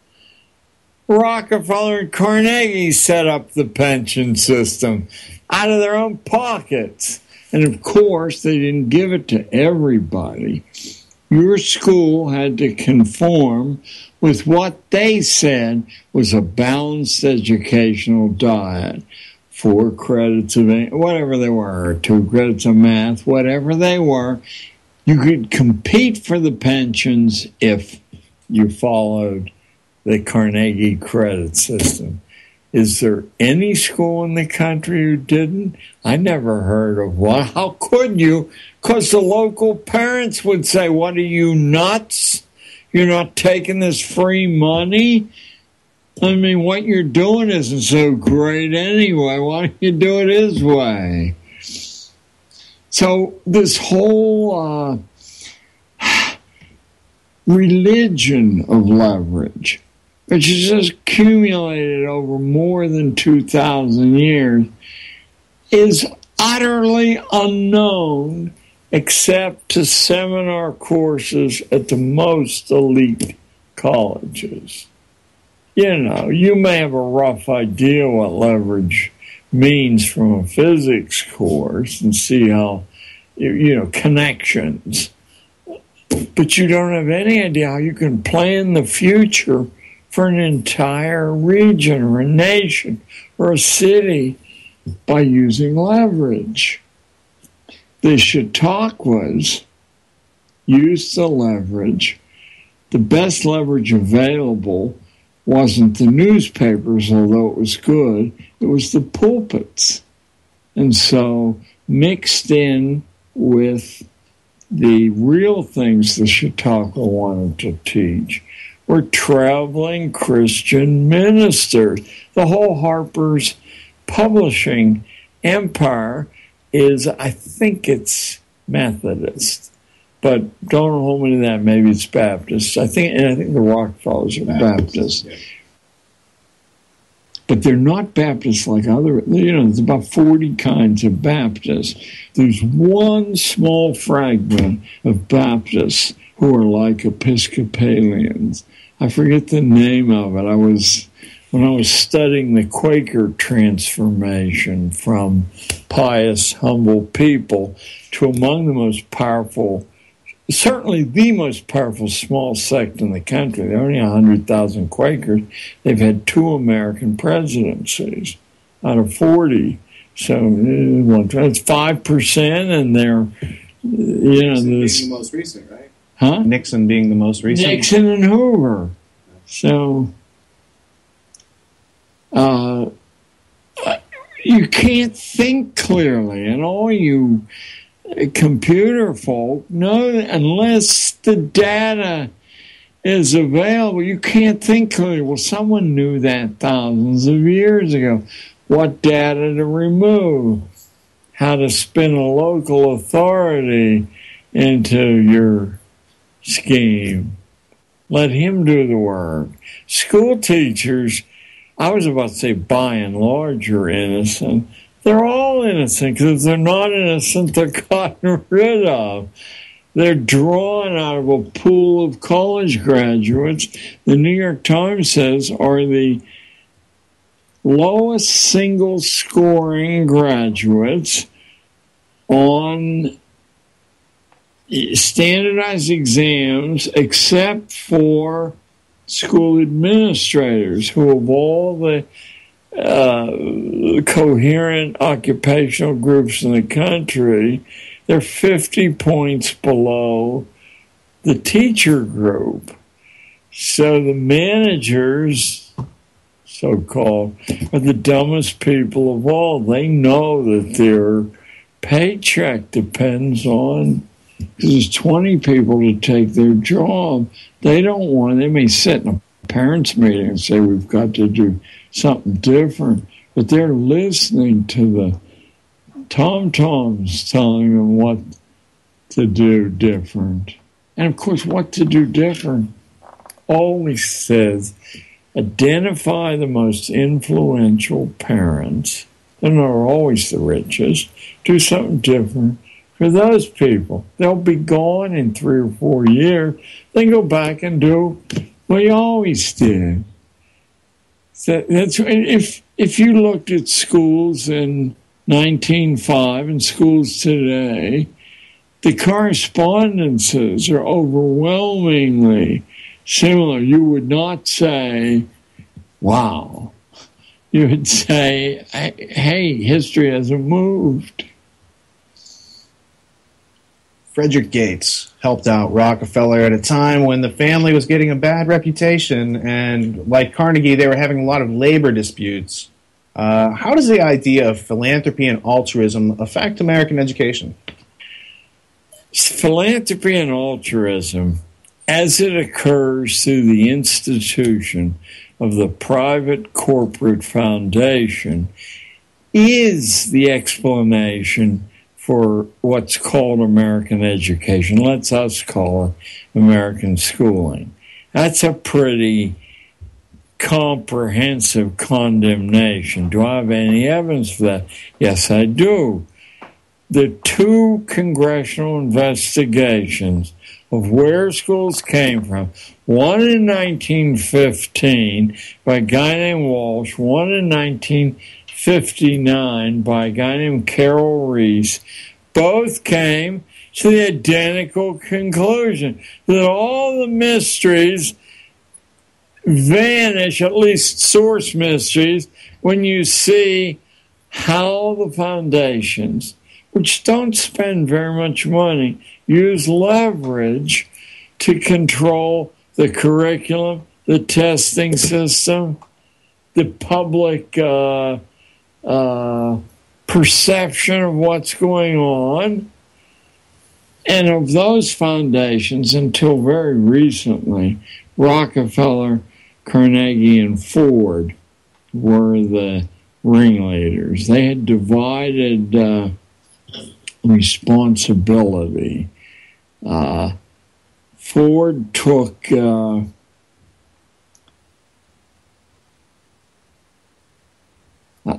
Rockefeller and Carnegie set up the pension system out of their own pockets. And of course, they didn't give it to everybody. Your school had to conform with what they said was a balanced educational diet. 4 credits of whatever they were, or 2 credits of math, whatever they were. You could compete for the pensions if you followed the Carnegie credit system. Is there any school in the country who didn't? I never heard of one. How could you? Because the local parents would say, what are you, nuts? You're not taking this free money? I mean, what you're doing isn't so great anyway. Why don't you do it his way? So this whole religion of leverage, which has just accumulated over more than 2,000 years, is utterly unknown except to seminar courses at the most elite colleges. You may have a rough idea what leverage means from a physics course and see how, connections. But you don't have any idea how you can plan the future for an entire region or a nation or a city by using leverage. The Chautauquas used the leverage. The best leverage available wasn't the newspapers, although it was good. It was the pulpits. And so mixed in with the real things the Chautauqua wanted to teach were traveling Christian ministers. The whole Harper's publishing empire is, I think it's Methodist. but don't hold me to that. Maybe it's Baptist. I think the Rockefellers are Baptist. Yeah. But they're not Baptists like other, there's about 40 kinds of Baptists. There's one small fragment of Baptists who are like Episcopalians. I forget the name of it. When I was studying the Quaker transformation from pious, humble people to among the most powerful, certainly the most powerful small sect in the country. There are only 100,000 Quakers. They've had 2 American presidencies out of 40. So it's 5%, and they're, Nixon being the most recent, right? Huh? Nixon being the most recent. Nixon and Hoover. So you can't think clearly, and all you computer folk know, unless the data is available, you can't think clearly. Well, someone knew that thousands of years ago. What data to remove, how to spin a local authority into your scheme. Let him do the work. School teachers, I was about to say by and large are innocent. They're all innocent, because if they're not innocent, they're gotten rid of. They're drawn out of a pool of college graduates. The New York Times says are the lowest single scoring graduates on standardized exams, except for school administrators, who of all the coherent occupational groups in the country, they're 50 points below the teacher group. So the managers, so-called, are the dumbest people of all. They know that their paycheck depends on, because there's 20 people to take their job. They may sit in a parents' meeting and say, we've got to do something different, but they're listening to the tom-toms telling them what to do different. And of course, what to do different always says, identify the most influential parents. They're not always the richest. Do something different for those people. They'll be gone in 3 or 4 years. Then go back and do what you always did. So if you looked at schools in 1905 and schools today, the correspondences are overwhelmingly similar. You would not say, wow. You would say, hey, history hasn't moved. Frederick Gates helped out Rockefeller at a time when the family was getting a bad reputation, and like Carnegie, they were having a lot of labor disputes. How does the idea of philanthropy and altruism affect American education? Philanthropy and altruism, as it occurs through the institution of the private corporate foundation, is the explanation for what's called American education. Let's us call it American schooling. That's a pretty comprehensive condemnation. Do I have any evidence for that? Yes, I do. The 2 congressional investigations of where schools came from, one in 1915 by a guy named Walsh, one in 1959 by a guy named Carroll Reese, both came to the identical conclusion that all the mysteries vanish, at least source mysteries, when you see how the foundations, which don't spend very much money, use leverage to control the curriculum, the testing system, the public perception of what's going on. And of those foundations, until very recently, Rockefeller, Carnegie, and Ford were the ringleaders. They had divided responsibility. Ford took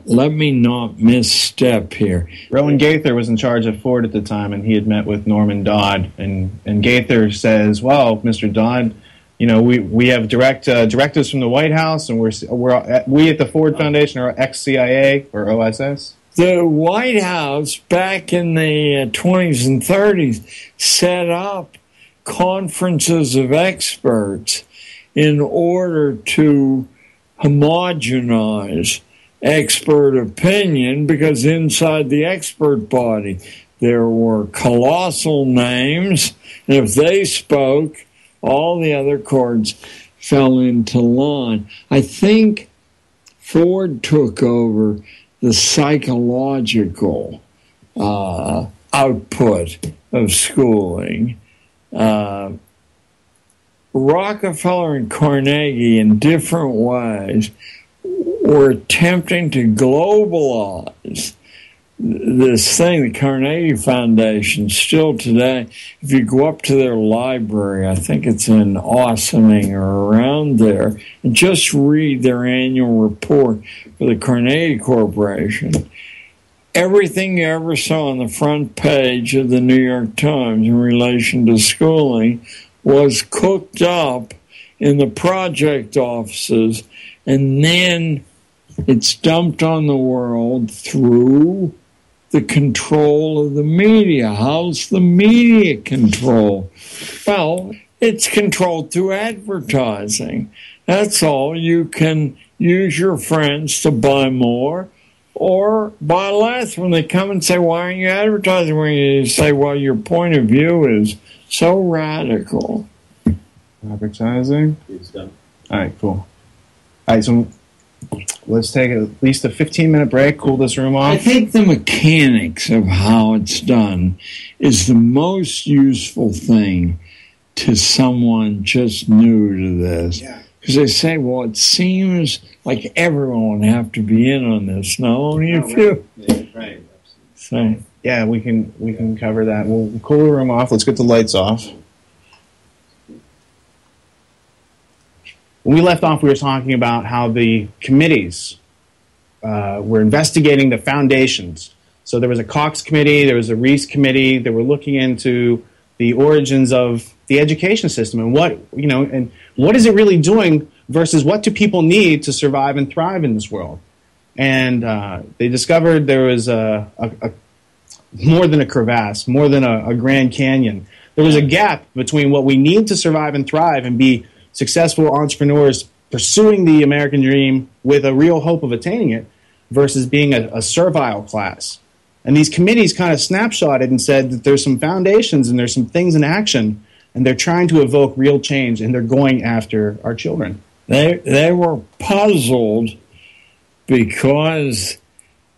let me not misstep here. Rowan Gaither was in charge of Ford at the time, and he had met with Norman Dodd. And Gaither says, "Well, Mr. Dodd, you know, we have directives from the White House, and we at the Ford Foundation are ex-CIA or OSS." The White House back in the 20s and 30s set up conferences of experts in order to homogenize expert opinion, because inside the expert body there were colossal names, and if they spoke, all the other chords fell into line. I think Ford took over the psychological output of schooling. Rockefeller and Carnegie, in different ways, were attempting to globalize this thing. The Carnegie Foundation, still today, if you go up to their library, I think it's in Ossining or around there, and just read their annual report for the Carnegie Corporation, everything you ever saw on the front page of the New York Times in relation to schooling was cooked up in the project offices, and then it's dumped on the world through the control of the media. How's the media control? Well, it's controlled through advertising. That's all. You can use your friends to buy more or buy less. When they come and say, "Why aren't you advertising?" When you say, "Well, your point of view is so radical." Advertising? All right, cool. All right, so let's take at least a 15-minute break, cool this room off. I think the mechanics of how it's done is the most useful thing to someone just new to this. Because they say, well, it seems like everyone would have to be in on this. No, only a few. Right. So, yeah, we can cover that. We'll cool the room off. Let's get the lights off. When we left off, we were talking about how the committees were investigating the foundations. So there was a Cox committee, there was a Reese committee that were looking into the origins of the education system and what is it really doing versus what do people need to survive and thrive in this world. And they discovered there was a more than a crevasse, more than a Grand Canyon. There was a gap between what we need to survive and thrive and be successful entrepreneurs pursuing the American dream with a real hope of attaining it versus being a servile class. And these committees kind of snapshotted and said that there's some foundations and there's some things in action, and they're trying to evoke real change, and they're going after our children. They were puzzled because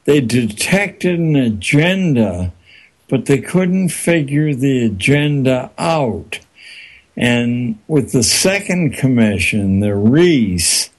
they detected an agenda, but they couldn't figure the agenda out. And with the second commission, the Reese,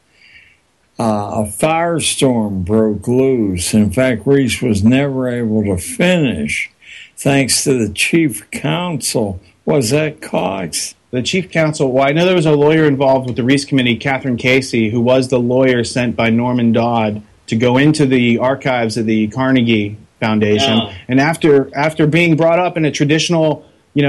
a firestorm broke loose. In fact, Reese was never able to finish, thanks to the chief counsel. Was that Cox? The chief counsel, well, I know there was a lawyer involved with the Reese Committee, Catherine Casey, who was the lawyer sent by Norman Dodd to go into the archives of the Carnegie Foundation. Yeah. And after being brought up in a traditional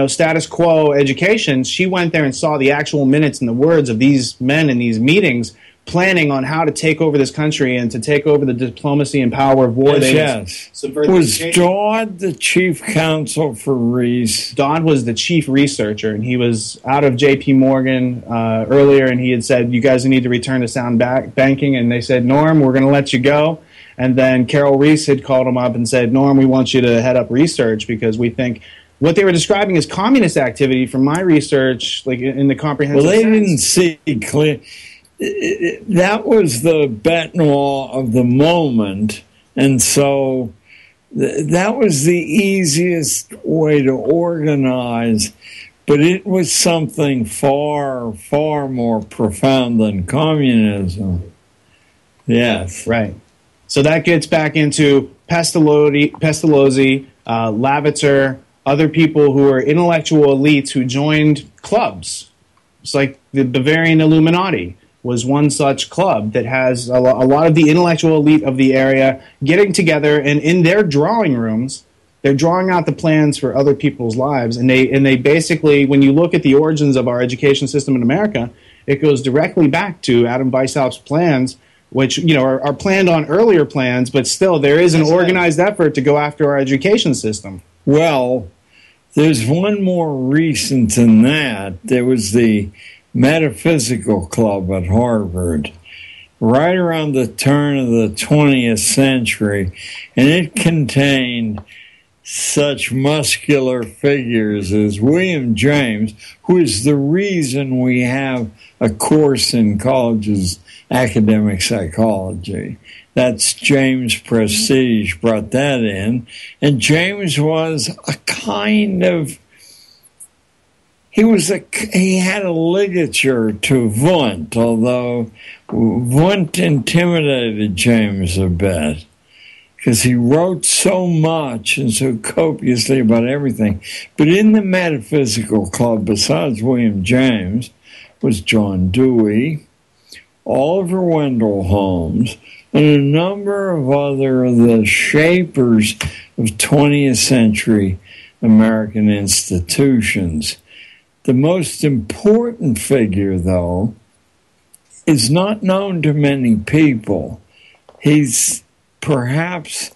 status quo education, she went there and saw the actual minutes and the words of these men in these meetings planning on how to take over this country and to take over the diplomacy and power of war. Yes. Was Dodd the chief counsel for Reese? Dodd was the chief researcher, and he was out of J.P. Morgan earlier, and he had said, you guys need to return to sound banking, and they said, Norm, we're going to let you go. And then Carol Reese had called him up and said, Norm, we want you to head up research because we think what they were describing as communist activity from my research, like in the comprehensive sense. Well, they didn't see clear. That was the bête noire of the moment, and so that was the easiest way to organize, but it was something far, far more profound than communism. Yes. Right. So that gets back into Pestalozzi, Lavitzer, other people who are intellectual elites who joined clubs. It's like the Bavarian Illuminati was one such club that has a lot of the intellectual elite of the area getting together, and in their drawing rooms, they're drawing out the plans for other people's lives. And they basically, when you look at the origins of our education system in America, it goes directly back to Adam Weishaupt's plans, which are planned on earlier plans, but still there is an organized effort to go after our education system. Well, there's one more recent than that. There was the Metaphysical Club at Harvard, right around the turn of the 20th century, and it contained such muscular figures as William James, who is the reason we have a course in colleges, academic psychology. That's James Prestige brought that in. And James was a kind of, he had a ligature to Wundt, although Wundt intimidated James a bit, because he wrote so much and so copiously about everything. But in the Metaphysical Club, besides William James, was John Dewey, Oliver Wendell Holmes, and a number of other of the shapers of 20th century American institutions. The most important figure, though, is not known to many people. He's perhaps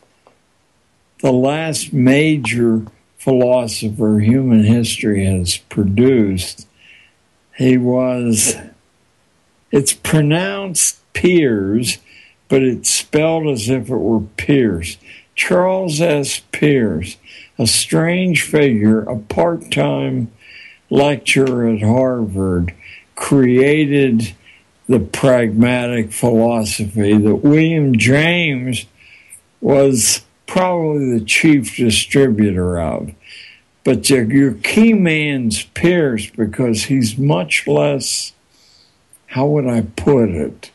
the last major philosopher human history has produced. It's pronounced Peirce, but it's spelled as if it were Pierce. Charles S. Peirce, a strange figure, a part-time lecturer at Harvard, created the pragmatic philosophy that William James was probably the chief distributor of. But your key man's Peirce, because he's much less, how would I put it?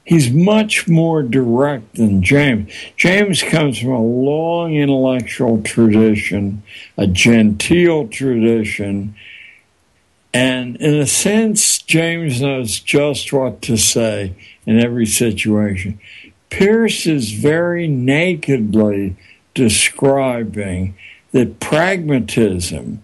He's much more direct than James. James comes from a long intellectual tradition, a genteel tradition, and in a sense, James knows just what to say in every situation. Peirce is very nakedly describing that pragmatism,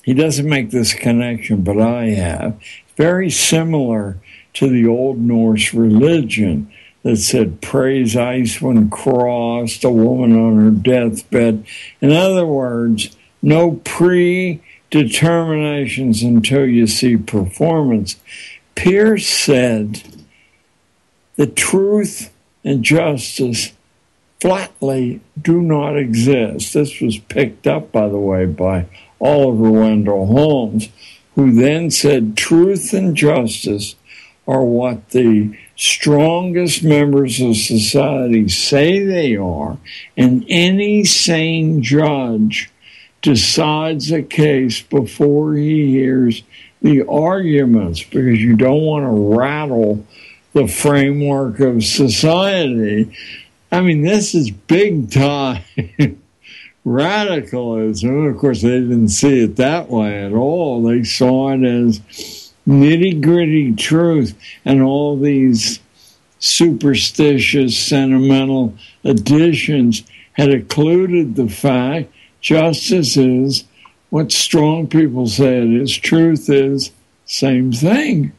he doesn't make this connection, but I have, very similar to the Old Norse religion that said, praise ice when crossed, a woman on her deathbed. In other words, no predeterminations until you see performance. Peirce said that truth and justice flatly do not exist. This was picked up, by the way, by Oliver Wendell Holmes, who then said truth and justice are what the strongest members of society say they are, and any sane judge decides a case before he hears the arguments, because you don't want to rattle the framework of society. I mean, this is big time radicalism. Of course, they didn't see it that way at all. They saw it as nitty-gritty truth, and all these superstitious, sentimental additions had occluded the fact justice is what strong people say it is. Truth is same thing.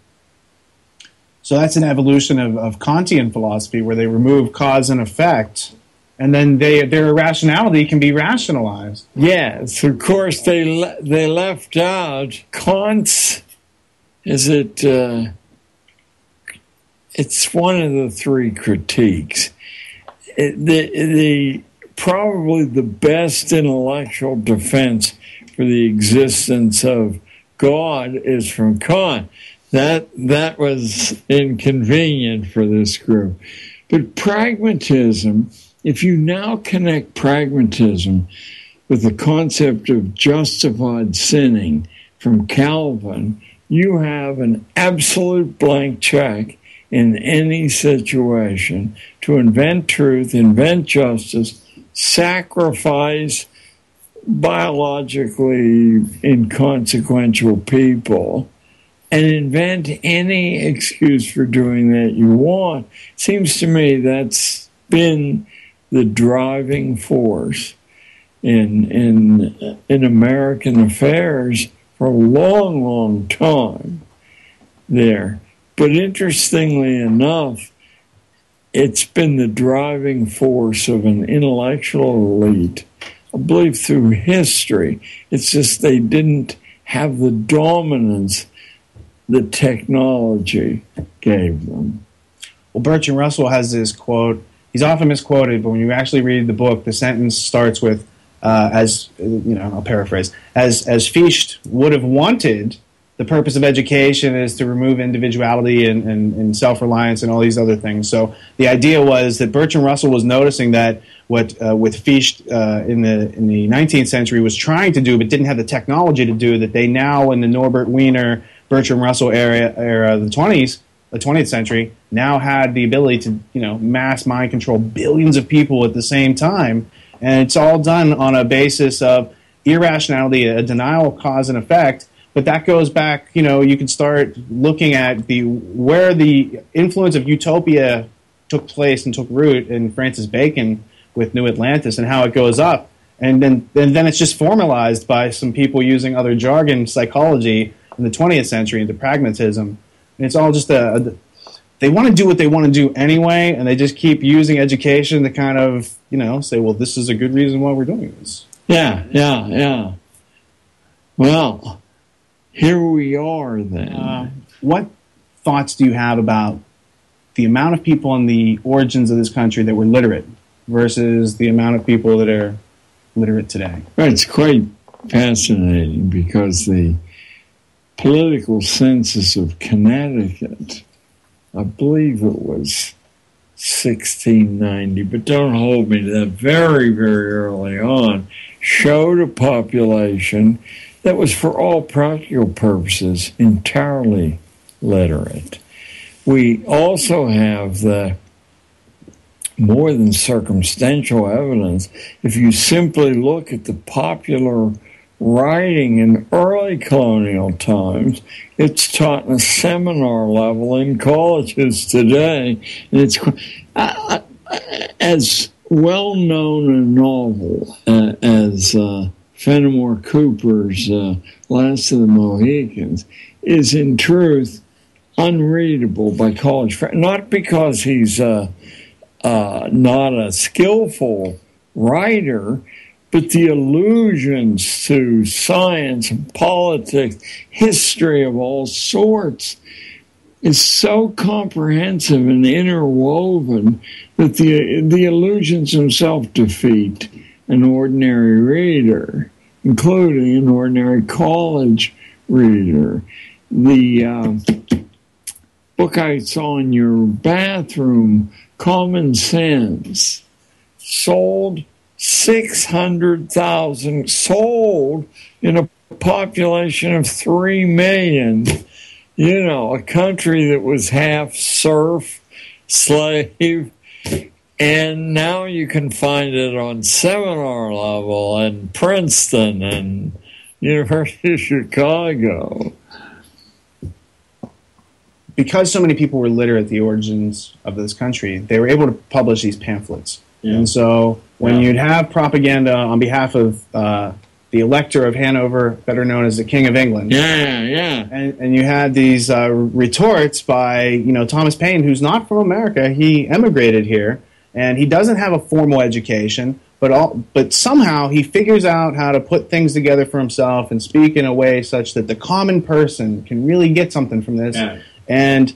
So that's an evolution of Kantian philosophy, where they remove cause and effect, and then their irrationality can be rationalized. Yes, of course they left out Kant's. It's one of the three critiques. Probably the best intellectual defense for the existence of God is from Kant. That was inconvenient for this group. But pragmatism, if you now connect pragmatism with the concept of justified sinning from Calvin, you have an absolute blank check in any situation to invent truth, invent justice, sacrifice biologically inconsequential people and invent any excuse for doing that you want. Seems to me that's been the driving force in American affairs for a long, long time there. But interestingly enough, it's been the driving force of an intellectual elite, I believe, through history. It's just they didn't have the dominance the technology gave them. Well, Bertrand Russell has this quote. He's often misquoted, but when you actually read the book, the sentence starts with, I'll paraphrase, as Fichte would have wanted, the purpose of education is to remove individuality and self-reliance and all these other things. So the idea was that Bertrand Russell was noticing that what with Fichte in the 19th century was trying to do, but didn't have the technology to do, that they now in the Norbert Wiener, Bertrand Russell era of the 20th century, now had the ability to mass mind control billions of people at the same time, and it's all done on a basis of irrationality, a denial of cause and effect. But that goes back, you can start looking at where the influence of utopia took place and took root in Francis Bacon with New Atlantis and how it goes up. And then it's just formalized by some people using other jargon, psychology, in the 20th century into pragmatism. And it's all just they want to do what they want to do anyway, and they just keep using education to kind of, say, well, this is a good reason why we're doing this. Yeah. Well, here we are then. What thoughts do you have about the amount of people in the origins of this country that were literate versus the amount of people that are literate today? It's quite fascinating because the political census of Connecticut, I believe it was 1690, but don't hold me to that, very, very early on, showed a population that was, for all practical purposes, entirely literate. We also have the more than circumstantial evidence. If you simply look at the popular writing in early colonial times, it's taught in a seminar level in colleges today. And it's as well-known a novel as Fenimore Cooper's Last of the Mohicans is in truth unreadable by college friends. Not because he's not a skillful writer, but the allusions to science and politics, history of all sorts, is so comprehensive and interwoven that the allusions themselves defeat an ordinary reader, including an ordinary college reader. The book I saw in your bathroom, Common Sense, sold 600,000, sold in a population of 3 million. A country that was half serf, slave, and now you can find it on seminar level in Princeton and University of Chicago. Because so many people were literate at the origins of this country, they were able to publish these pamphlets. Yeah. And so when you'd have propaganda on behalf of the Elector of Hanover, better known as the King of England. And you had these retorts by, Thomas Paine, who's not from America. He emigrated here, and he doesn't have a formal education, but somehow he figures out how to put things together for himself and speak in a way such that the common person can really get something from this. Yeah. And,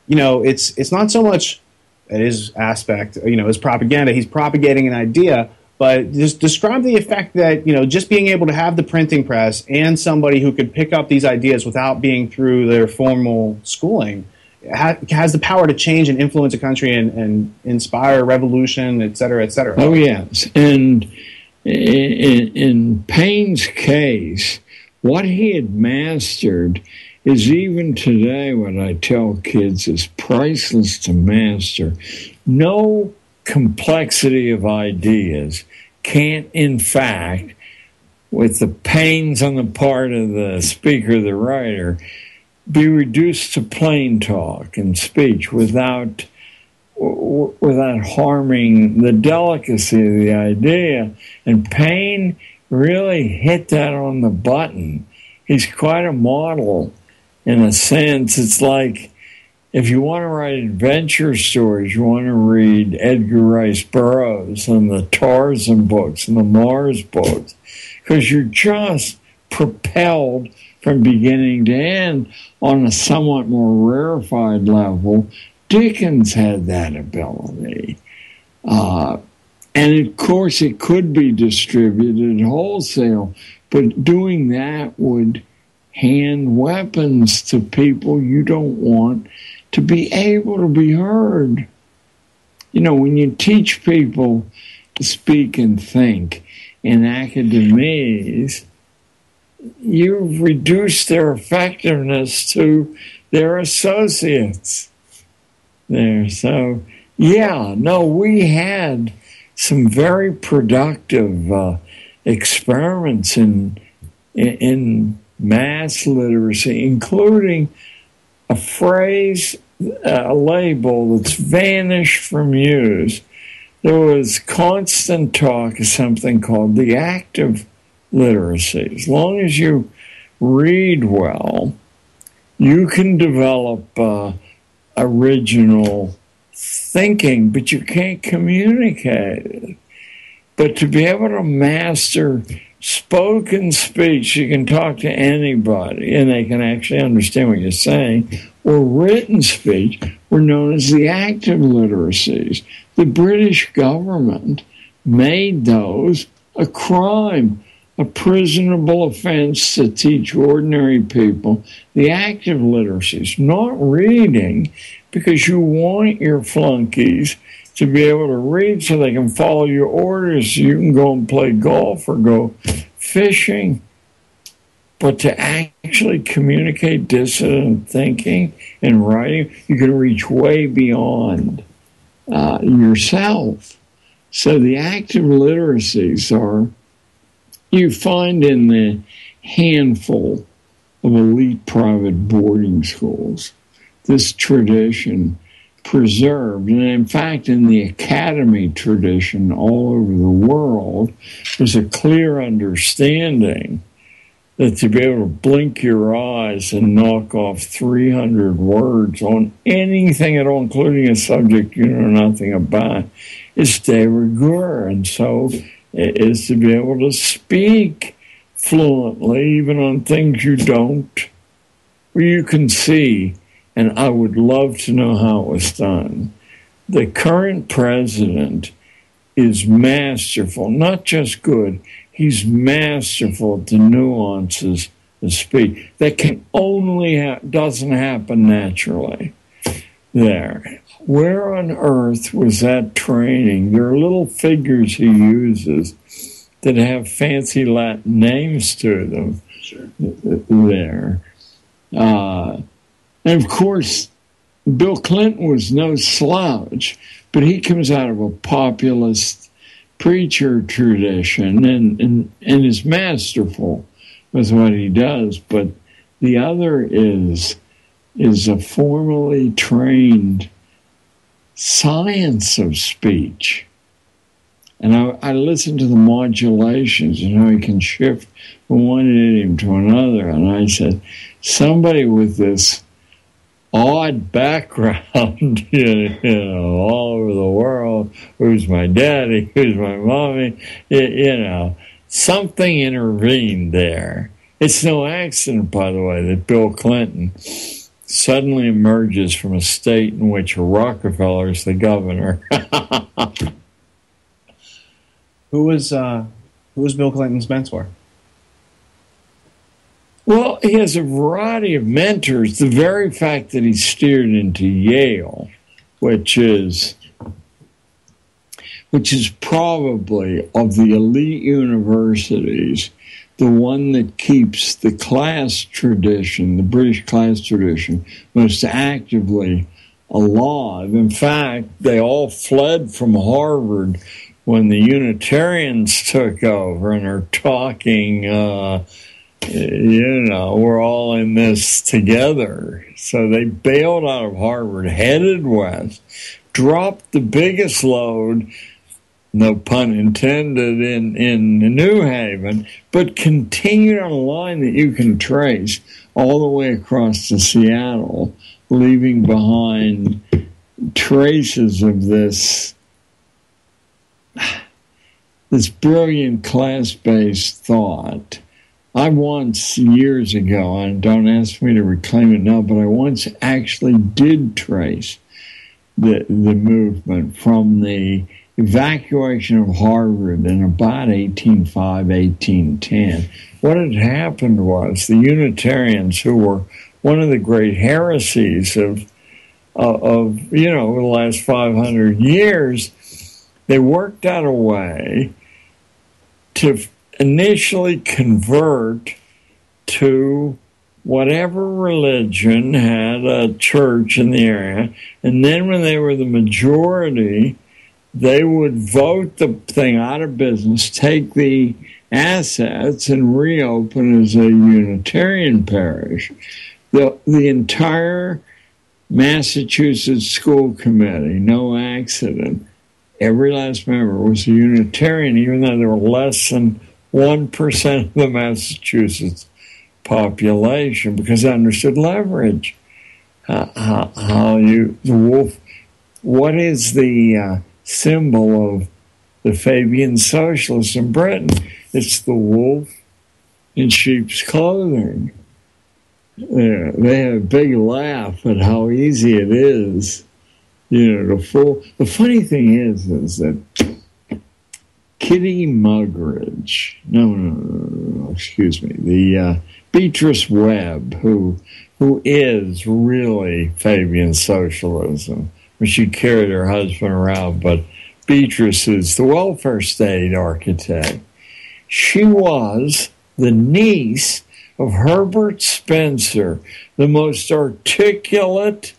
it's not so much his aspect, his propaganda. He's propagating an idea, but just describe the effect that, just being able to have the printing press and somebody who could pick up these ideas without being through their formal schooling has the power to change and influence a country and inspire revolution, et cetera, et cetera. Oh, yes. And in Paine's case, what he had mastered is even today what I tell kids is priceless to master. No complexity of ideas can't, in fact, with the pains on the part of the speaker, the writer, be reduced to plain talk and speech without harming the delicacy of the idea. And Payne really hit that on the button. He's quite a model in a sense. It's like, if you want to write adventure stories, you want to read Edgar Rice Burroughs and the Tarzan books and the Mars books, because you're just propelled from beginning to end on a somewhat more rarefied level. Dickens had that ability. And of course, it could be distributed wholesale, but doing that would hand weapons to people you don't want to be able to be heard. You know, when you teach people to speak and think in academies, you've reduced their effectiveness to their associates there. So, yeah, no, we had some very productive experiments in mass literacy, including a phrase, a label that's vanished from use. There was constant talk of something called the active literacy. As long as you read well, you can develop original thinking, but you can't communicate it. But to be able to master spoken speech, you can talk to anybody and they can actually understand what you're saying, or written speech were known as the active literacies. The British government made those a crime, a prisonable offense to teach ordinary people the active literacies, not reading, because you want your flunkies to be able to read so they can follow your orders so you can go and play golf or go fishing. But to actually communicate dissident thinking and writing, you can reach way beyond yourself. So the active literacies are, you find in the handful of elite private boarding schools, this tradition preserved. And in fact, in the academy tradition all over the world, there's a clear understanding that to be able to blink your eyes and knock off 300 words on anything at all, including a subject you know nothing about, is de rigueur. And so it is to be able to speak fluently, even on things you don't, where you can see. And I would love to know how it was done. The current president is masterful, not just good, he's masterful at the nuances of speech. That can only doesn't happen naturally there. Where on earth was that training? There are little figures he uses that have fancy Latin names to them. Sure. There. And of course, Bill Clinton was no slouch, but he comes out of a populist preacher tradition and is masterful with what he does. But the other is a formally trained science of speech. And I listened to the modulations and how he can shift from one idiom to another. And I said, somebody with this odd background, you know, all over the world, who's my daddy, who's my mommy, you know, something intervened there. It's no accident, by the way, that Bill Clinton suddenly emerges from a state in which Rockefeller is the governor. Who was Bill Clinton's mentor? Well, he has a variety of mentors. The very fact that he steered into Yale, which is probably of the elite universities, the one that keeps the class tradition, the British class tradition, most actively alive. In fact, they all fled from Harvard when the Unitarians took over and are talking, we're all in this together. So they bailed out of Harvard, headed west, dropped the biggest load, no pun intended, in New Haven, but continued on a line that you can trace all the way across to Seattle, leaving behind traces of this brilliant class-based thought. I once, years ago, and don't ask me to reclaim it now, but I once actually did trace the movement from the evacuation of Harvard in about 1805, 1810. What had happened was the Unitarians, who were one of the great heresies of the last 500 years, they worked out a way to initially convert to whatever religion had a church in the area, and then when they were the majority, they would vote the thing out of business, take the assets, and reopen as a Unitarian parish. The entire Massachusetts school committee, no accident, every last member was a Unitarian, even though there were less than 1% of the Massachusetts population, because they understood leverage. The wolf, what is the symbol of the Fabian socialists in Britain? It's the wolf in sheep's clothing. They have a big laugh at how easy it is, to fool. The funny thing is that Kitty Muggeridge, excuse me, the Beatrice Webb, who is really Fabian socialism. She carried her husband around, but Beatrice is the welfare state architect. She was the niece of Herbert Spencer, the most articulate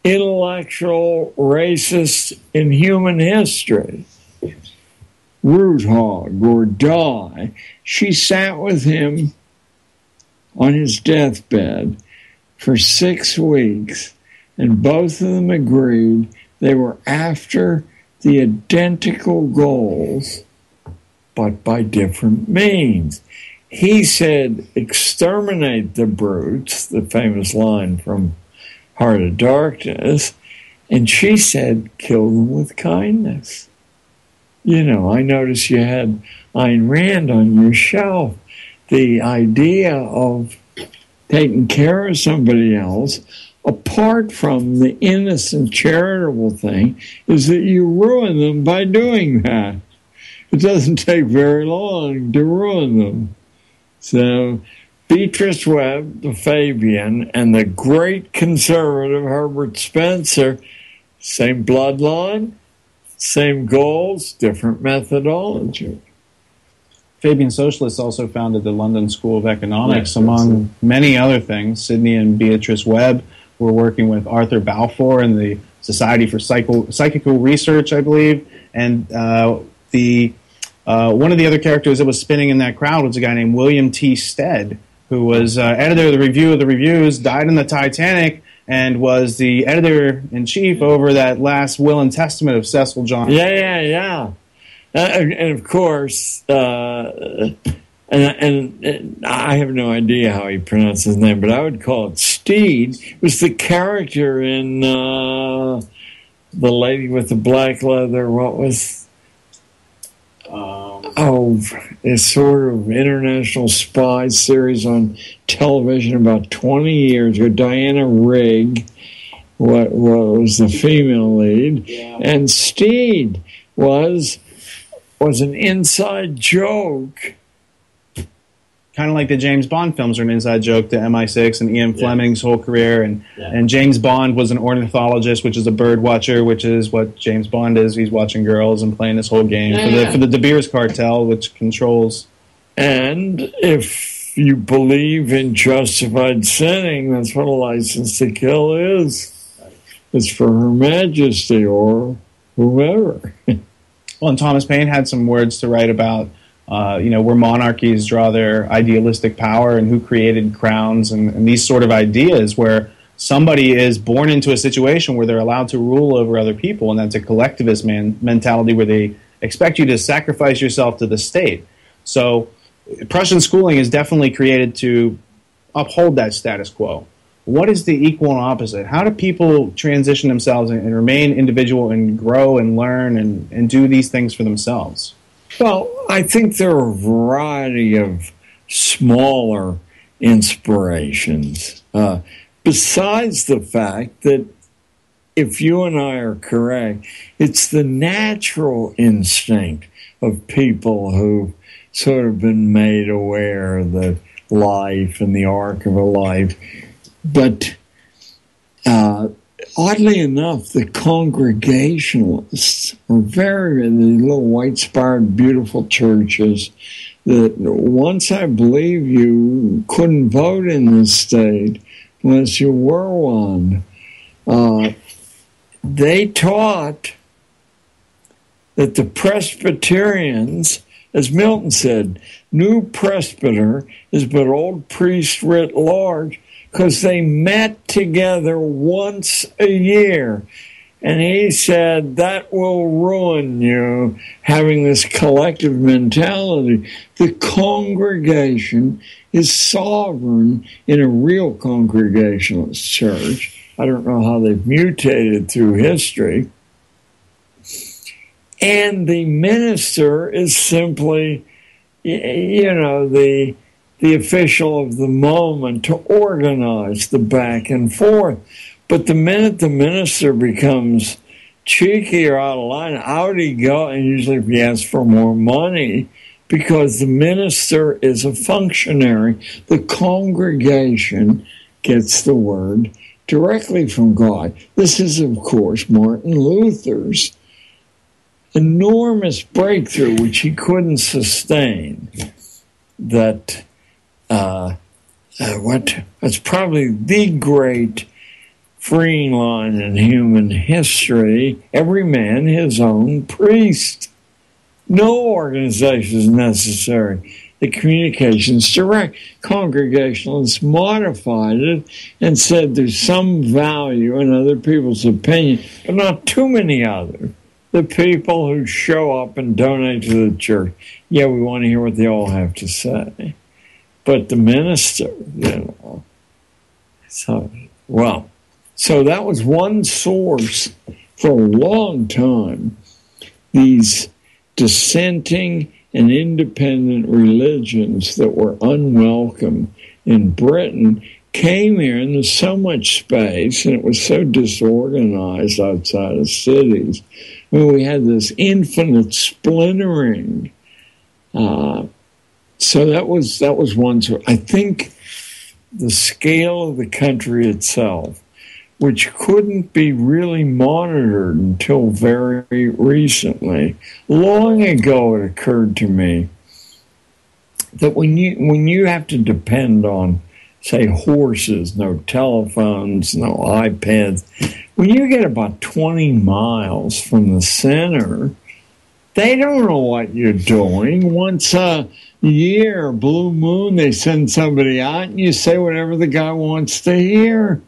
intellectual racist in human history. Root hog or die. She sat with him on his deathbed for 6 weeks, and both of them agreed they were after the identical goals, but by different means. He said, exterminate the brutes, the famous line from Heart of Darkness, and she said, kill them with kindness. I noticed you had Ayn Rand on your shelf. The idea of taking care of somebody else, apart from the innocent charitable thing, is that you ruin them by doing that. It doesn't take very long to ruin them. So Beatrice Webb, the Fabian, and the great conservative Herbert Spencer, same bloodline, same goals, different methodology. Fabian socialists also founded the London School of Economics, among many other things. Sidney and Beatrice Webb were working with Arthur Balfour and the Society for Psychical Research, I believe. And one of the other characters that was spinning in that crowd was a guy named William T. Stead, who was editor of the Review of the Reviews, died in the Titanic, and was the editor-in-chief over that last will and testament of Cecil Johnson. Yeah. And of course, and I have no idea how he pronounced his name, but I would call it Steed. It was the character in The Lady with the Black Leather. What was... a sort of international spy series on television about 20 years ago. Diana Rigg was the female lead, and Steed was an inside joke. Kind of like the James Bond films are an inside joke to MI6 and Ian Fleming's whole career. And James Bond was an ornithologist, which is a bird watcher, which is what James Bond is. He's watching girls and playing this whole game for the De Beers cartel, which controls. And if you believe in justified sinning, that's what a license to kill is. It's for Her Majesty or whomever. Well, and Thomas Paine had some words to write about, where monarchies draw their idealistic power and who created crowns and these sort of ideas where somebody is born into a situation where they're allowed to rule over other people, and that's a collectivist mentality where they expect you to sacrifice yourself to the state. So Prussian schooling is definitely created to uphold that status quo. What is the equal and opposite? How do people transition themselves and remain individual and grow and learn and do these things for themselves? Well, I think there are a variety of smaller inspirations. Besides the fact that, if you and I are correct, it's the natural instinct of people who've sort of been made aware of the life and the arc of a life. But oddly enough, the Congregationalists are the little white-spired, beautiful churches that once I believe you couldn't vote in this state unless you were one. They taught that the Presbyterians, as Milton said, new presbyter is but old priest writ large, because they met together once a year. And he said that will ruin you, having this collective mentality. The congregation is sovereign in a real Congregationalist church. I don't know how they've mutated through history. And the minister is simply, the official of the moment to organize the back and forth. But the minute the minister becomes cheeky or out of line, out he goes, and usually if he asks for more money, because the minister is a functionary. The congregation gets the word directly from God. This is, of course, Martin Luther's enormous breakthrough, which he couldn't sustain. That's probably the great freeing line in human history. Every man his own priest. No organization is necessary. The communication's direct. Congregationalists modified it and said there's some value in other people's opinion, but not too many others. The people who show up and donate to the church, yeah, we want to hear what they all have to say. But the minister, So that was one source for a long time. These dissenting and independent religions that were unwelcome in Britain came here, and there's so much space, and it was so disorganized outside of cities. I mean, we had this infinite splintering. So that was one sort. I think the scale of the country itself, which couldn't be really monitored until very recently. Long ago, it occurred to me that when you have to depend on, say, horses, no telephones, no iPads, when you get about 20 miles from the center, they don't know what you're doing. Once a year, blue moon, they send somebody out and you say whatever the guy wants to hear.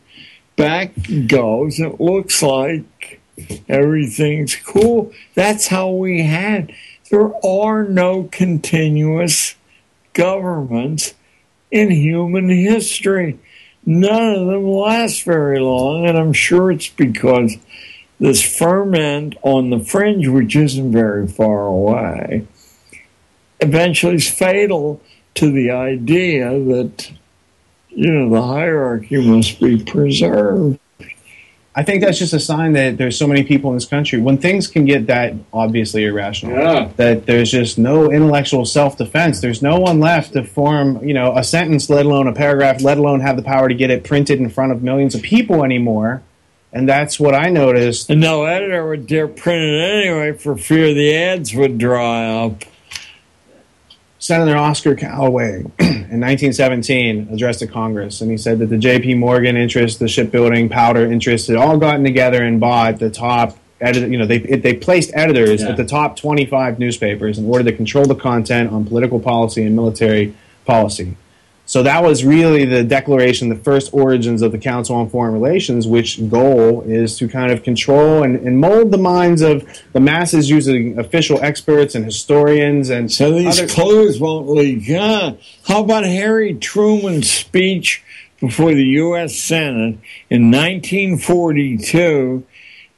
Back goes. It looks like everything's cool. That's how we had. There are no continuous governments in human history. None of them last very long, and I'm sure it's because this ferment on the fringe, which isn't very far away, eventually is fatal to the idea that the hierarchy must be preserved. I think that's just a sign that there's so many people in this country. When things can get that obviously irrational, that there's just no intellectual self-defense. There's no one left to form, a sentence, let alone a paragraph, let alone have the power to get it printed in front of millions of people anymore. And that's what I noticed. And no editor would dare print it anyway for fear the ads would dry up. Senator Oscar Callaway in 1917 addressed to Congress, and he said that the J.P. Morgan interest, the shipbuilding, powder interest had all gotten together and bought the top they placed editors at the top 25 newspapers in order to control the content on political policy and military policy. So that was really the declaration, the first origins of the Council on Foreign Relations, which goal is to kind of control and mold the minds of the masses using official experts and historians. And so these clues won't leak. How about Harry Truman's speech before the U.S. Senate in 1942,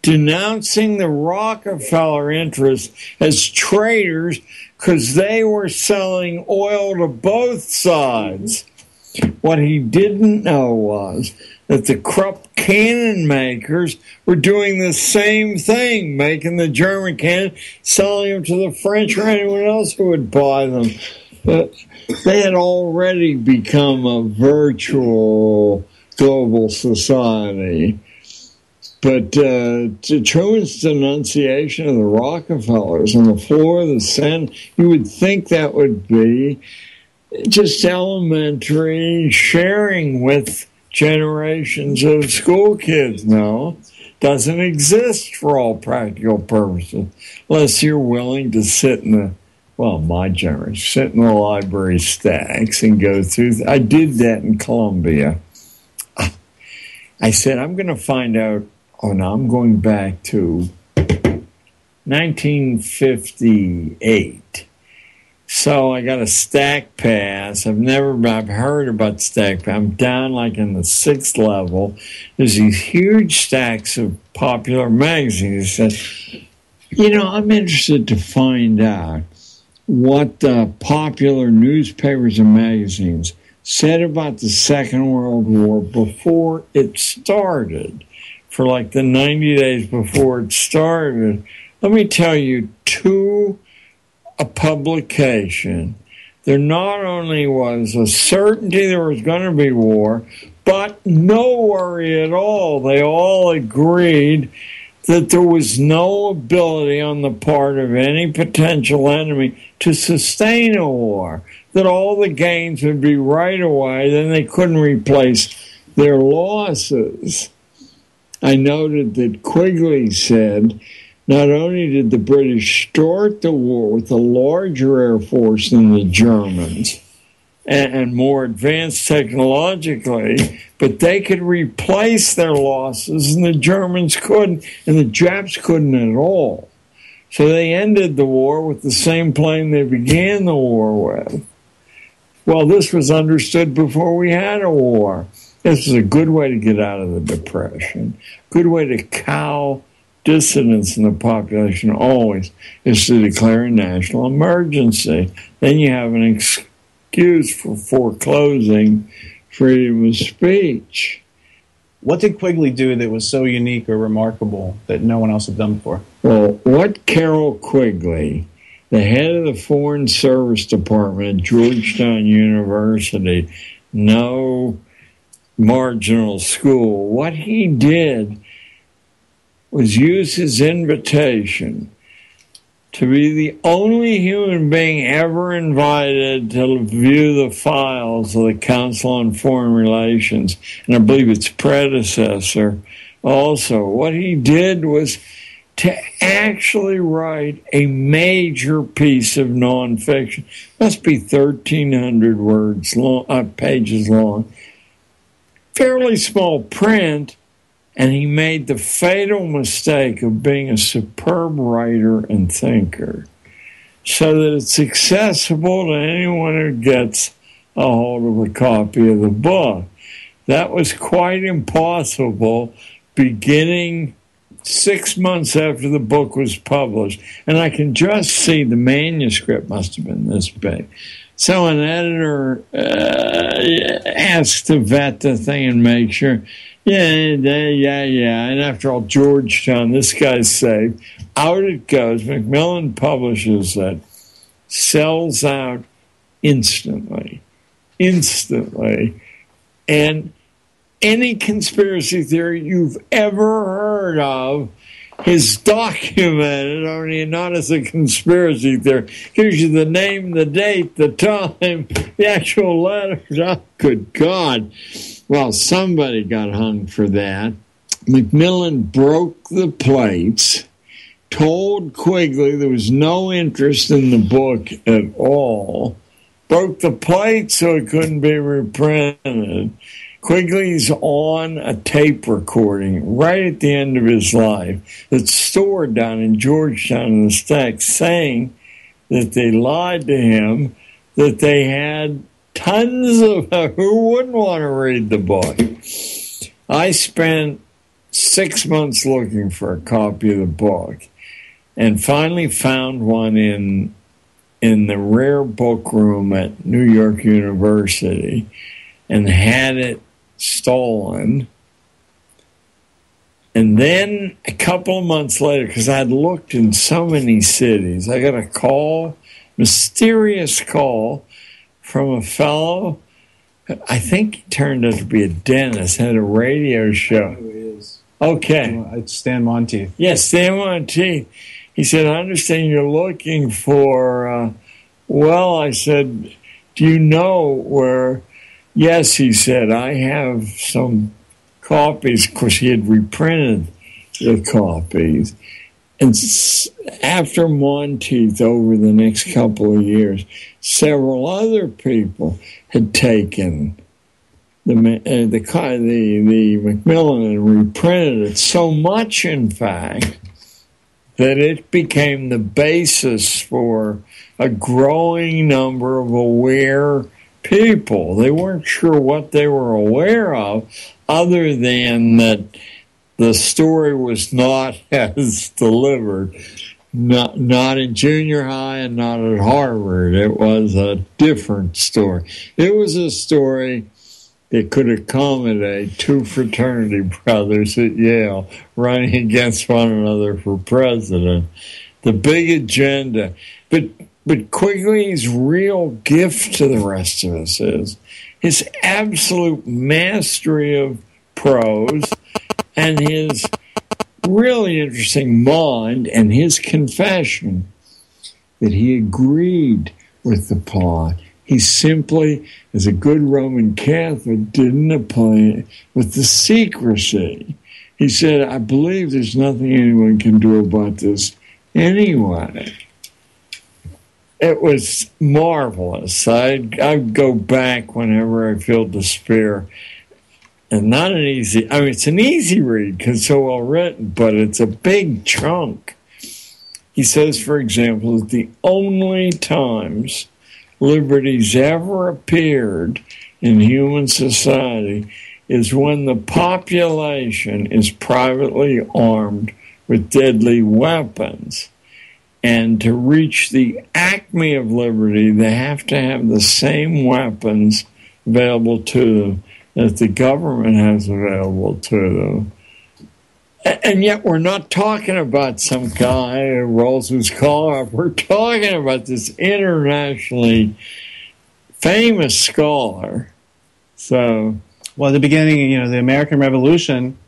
denouncing the Rockefeller interests as traitors because they were selling oil to both sides. What he didn't know was that the Krupp cannon makers were doing the same thing, making the German cannon, selling them to the French or anyone else who would buy them. But they had already become a virtual global society. But Truman's denunciation of the Rockefellers on the floor of the Senate, you would think that would be just elementary sharing with generations of school kids. No, doesn't exist for all practical purposes, unless you're willing to sit in the, well, my generation, sit in the library stacks and go through. I did that in Columbia. I said, I'm going to find out. Oh, no, I'm going back to 1958. So I got a stack pass. I've heard about stack pass. I'm down like in the 6th level. There's these huge stacks of popular magazines. I said, I'm interested to find out what the popular newspapers and magazines said about the Second World War before it started. For like the 90 days before it started, let me tell you, to a publication, there not only was a certainty there was going to be war, but no worry at all. They all agreed that there was no ability on the part of any potential enemy to sustain a war, that all the gains would be right away, then they couldn't replace their losses. I noted that Quigley said not only did the British start the war with a larger air force than the Germans and more advanced technologically, but they could replace their losses and the Germans couldn't, and the Japs couldn't at all. So they ended the war with the same plane they began the war with. Well, this was understood before we had a war. This is a good way to get out of the Depression. Good way to cow dissidents in the population always is to declare a national emergency. Then you have an excuse for foreclosing freedom of speech. What did Quigley do that was so unique or remarkable that no one else had done before? Well, what Carroll Quigley, the head of the Foreign Service Department at Georgetown University, no marginal school, what he did was use his invitation to be the only human being ever invited to view the files of the Council on Foreign Relations, and I believe its predecessor also. What he did was to actually write a major piece of nonfiction. Must be 1,300 words long, pages long. Fairly small print, and he made the fatal mistake of being a superb writer and thinker so that it's accessible to anyone who gets a hold of a copy of the book. That was quite impossible beginning 6 months after the book was published, and I can just see the manuscript must have been this big. So an editor asked to vet the thing and make sure, yeah. And after all, Georgetown, this guy's safe. Out it goes. Macmillan publishes it, sells out instantly. And any conspiracy theory you've ever heard of is documented, only not as a conspiracy theory. Gives you the name, the date, the time, the actual letters. Oh, good God. Well, somebody got hung for that. Macmillan broke the plates told Quigley there was no interest in the book at all, broke the plate so it couldn't be reprinted. Quigley's on a tape recording right at the end of his life that's stored down in Georgetown in the stacks, saying that they lied to him, that they had tons of who wouldn't want to read the book. I spent 6 months looking for a copy of the book and finally found one in the rare book room at New York University and had it stolen. And then a couple of months later, because I'd looked in so many cities, I got a call, mysterious call from a fellow, I think he turned out to be a dentist, had a radio show. Who he is. Okay. It's Stan Monteith. Yes, Stan Monteith. He said, I understand you're looking for, I said, do you know where? Yes, he said, I have some copies. Of course, he had reprinted the copies. And after Monteith, over the next couple of years, several other people had taken the Macmillan and reprinted it, so much, in fact, that it became the basis for a growing number of aware people. They weren't sure what they were aware of, other than that the story was not as delivered, not in junior high and not at Harvard. It was a different story. It was a story that could accommodate two fraternity brothers at Yale running against one another for president. The big agenda. But Quigley's real gift to the rest of us is his absolute mastery of prose and his really interesting mind and his confession that he agreed with the plot. He simply, as a good Roman Catholic, didn't apply it with the secrecy. He said, I believe there's nothing anyone can do about this anyway. It was marvelous. I'd go back whenever I feel despair. And not an easy, it's an easy read because it's so well written, but it's a big chunk. He says, for example, that the only times liberty's ever appeared in human society is when the population is privately armed with deadly weapons. And to reach the acme of liberty, they have to have the same weapons available to them that the government has available to them. And yet we're not talking about some guy who rolls his collar up. We're talking about this internationally famous scholar. So, well, at the beginning, the American Revolution,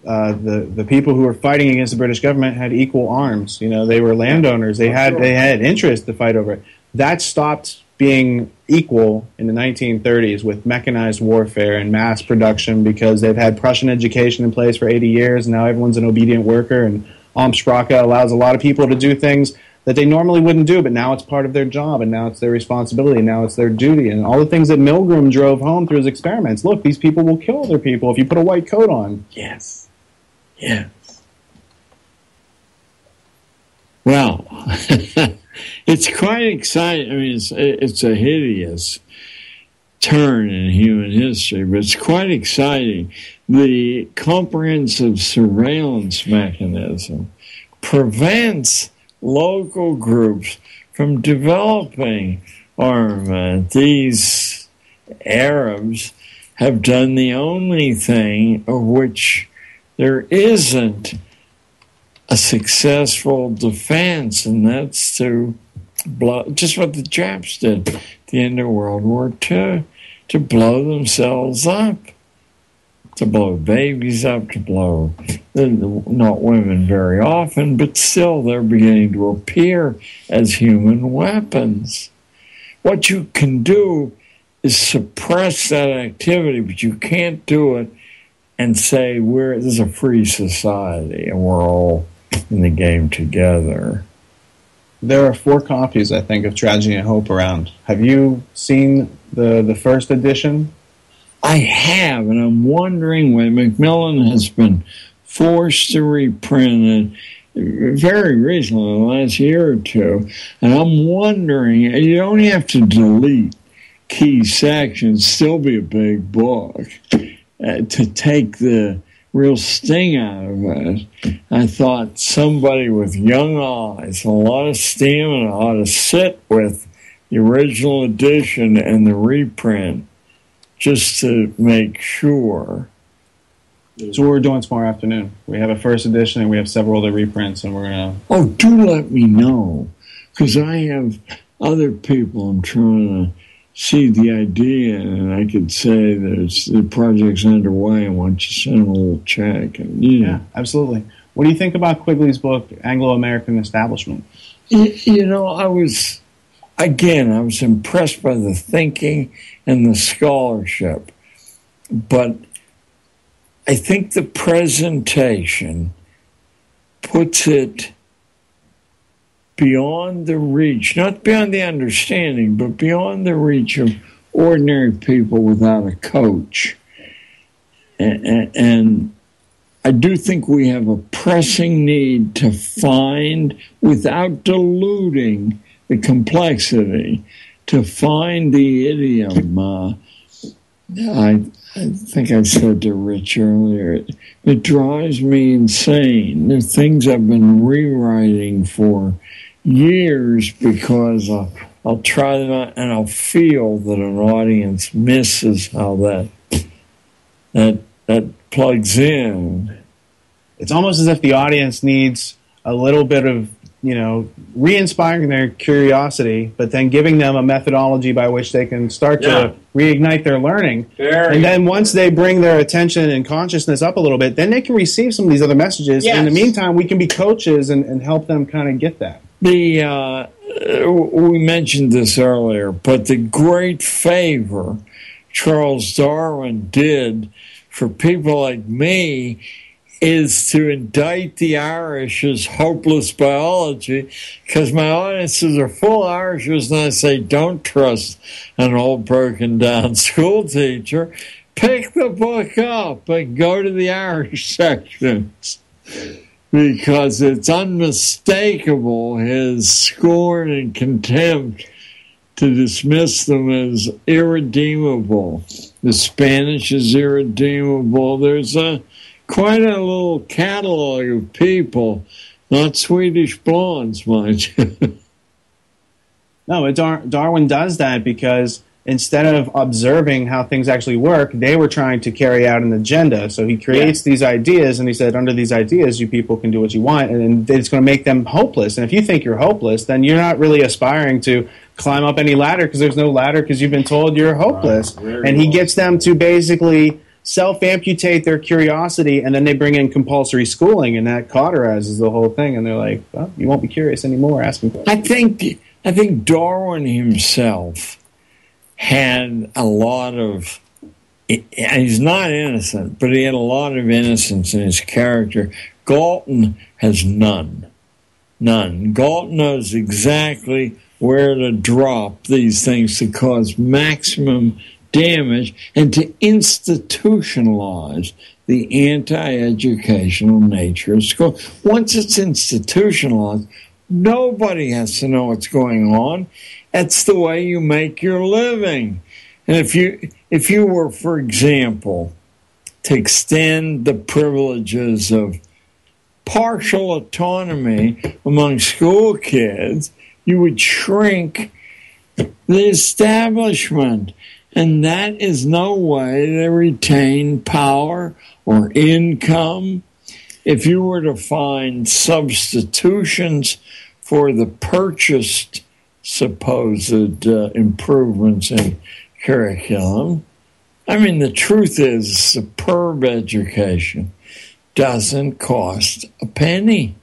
the people who were fighting against the British government had equal arms. They were landowners. They had interest to fight over it. That stopped being equal in the 1930s with mechanized warfare and mass production because they've had Prussian education in place for 80 years, and now everyone's an obedient worker, and Amtssprache allows a lot of people to do things that they normally wouldn't do, but now it's part of their job, and now it's their responsibility, and now it's their duty, and all the things that Milgram drove home through his experiments. Look, these people will kill other people if you put a white coat on. Yes. Yes. Well, it's quite exciting. It's a hideous turn in human history, but it's quite exciting. The comprehensive surveillance mechanism prevents local groups from developing armament. These Arabs have done the only thing of which there isn't a successful defense, and that's to blow, just what the Japs did at the end of World War II, to blow themselves up, to blow babies up, to blow, not women very often, but still they're beginning to appear as human weapons. What you can do is suppress that activity, but you can't do it and say this is a free society and we're all in the game together. There are 4 copies, I think, of Tragedy and Hope around. Have you seen the first edition? I have, and I'm wondering when Macmillan has been forced to reprint it very recently, the last year or two, and I'm wondering, you don't have to delete key sections, still be a big book, to take the real sting out of it. I thought somebody with young eyes, a lot of stamina, ought to sit with the original edition and the reprint just to make sure. So what we're doing tomorrow afternoon, we have a first edition and we have several other reprints, and we're going to... Oh, do let me know, because I have other people I'm trying to see the idea, and I could say that the project's underway and want you to send a little check. And, yeah, absolutely. What do you think about Quigley's book, Anglo-American Establishment? I was impressed by the thinking and the scholarship, but I think the presentation puts it beyond the reach, not beyond the understanding, but beyond the reach of ordinary people without a coach. And I do think we have a pressing need to find, without diluting the complexity, to find the idiom. I think I said to Rich earlier, it drives me insane. There are things I've been rewriting for years because I'll try them out and I'll feel that an audience misses how that plugs in. It's almost as if the audience needs a little bit of, re-inspiring their curiosity, but then giving them a methodology by which they can start to reignite their learning. And then once they bring their attention and consciousness up a little bit, then they can receive some of these other messages. Yes. In the meantime, we can be coaches and help them kind of get that. We mentioned this earlier, but the great favor Charles Darwin did for people like me is to indict the Irish as hopeless biology, because my audiences are full of Irishers, and I say, don't trust an old broken down school teacher. Pick the book up and go to the Irish sections, because it's unmistakable, his scorn and contempt to dismiss them as irredeemable. The Spanish is irredeemable. There's quite a little catalog of people, not Swedish blondes, mind you. No, Darwin does that because instead of observing how things actually work, they were trying to carry out an agenda. So he creates these ideas, and he said, under these ideas, you people can do what you want, and it's going to make them hopeless. And if you think you're hopeless, then you're not really aspiring to climb up any ladder, because there's no ladder because you've been told you're hopeless. And he gets them to basically self-amputate their curiosity, and then they bring in compulsory schooling, and that cauterizes the whole thing. And they're like, well, you won't be curious anymore. Ask me. I think Darwin himself had a lot of, he's not innocent, but he had a lot of innocence in his character. Galton has none. Galton knows exactly where to drop these things to cause maximum damage and to institutionalize the anti-educational nature of school. Once it's institutionalized, nobody has to know what's going on. That's the way you make your living. And if you were, for example, to extend the privileges of partial autonomy among school kids, you would shrink the establishment. And that is no way to retain power or income. If you were to find substitutions for the purchased supposed improvements in curriculum, I mean, the truth is, superb education doesn't cost a penny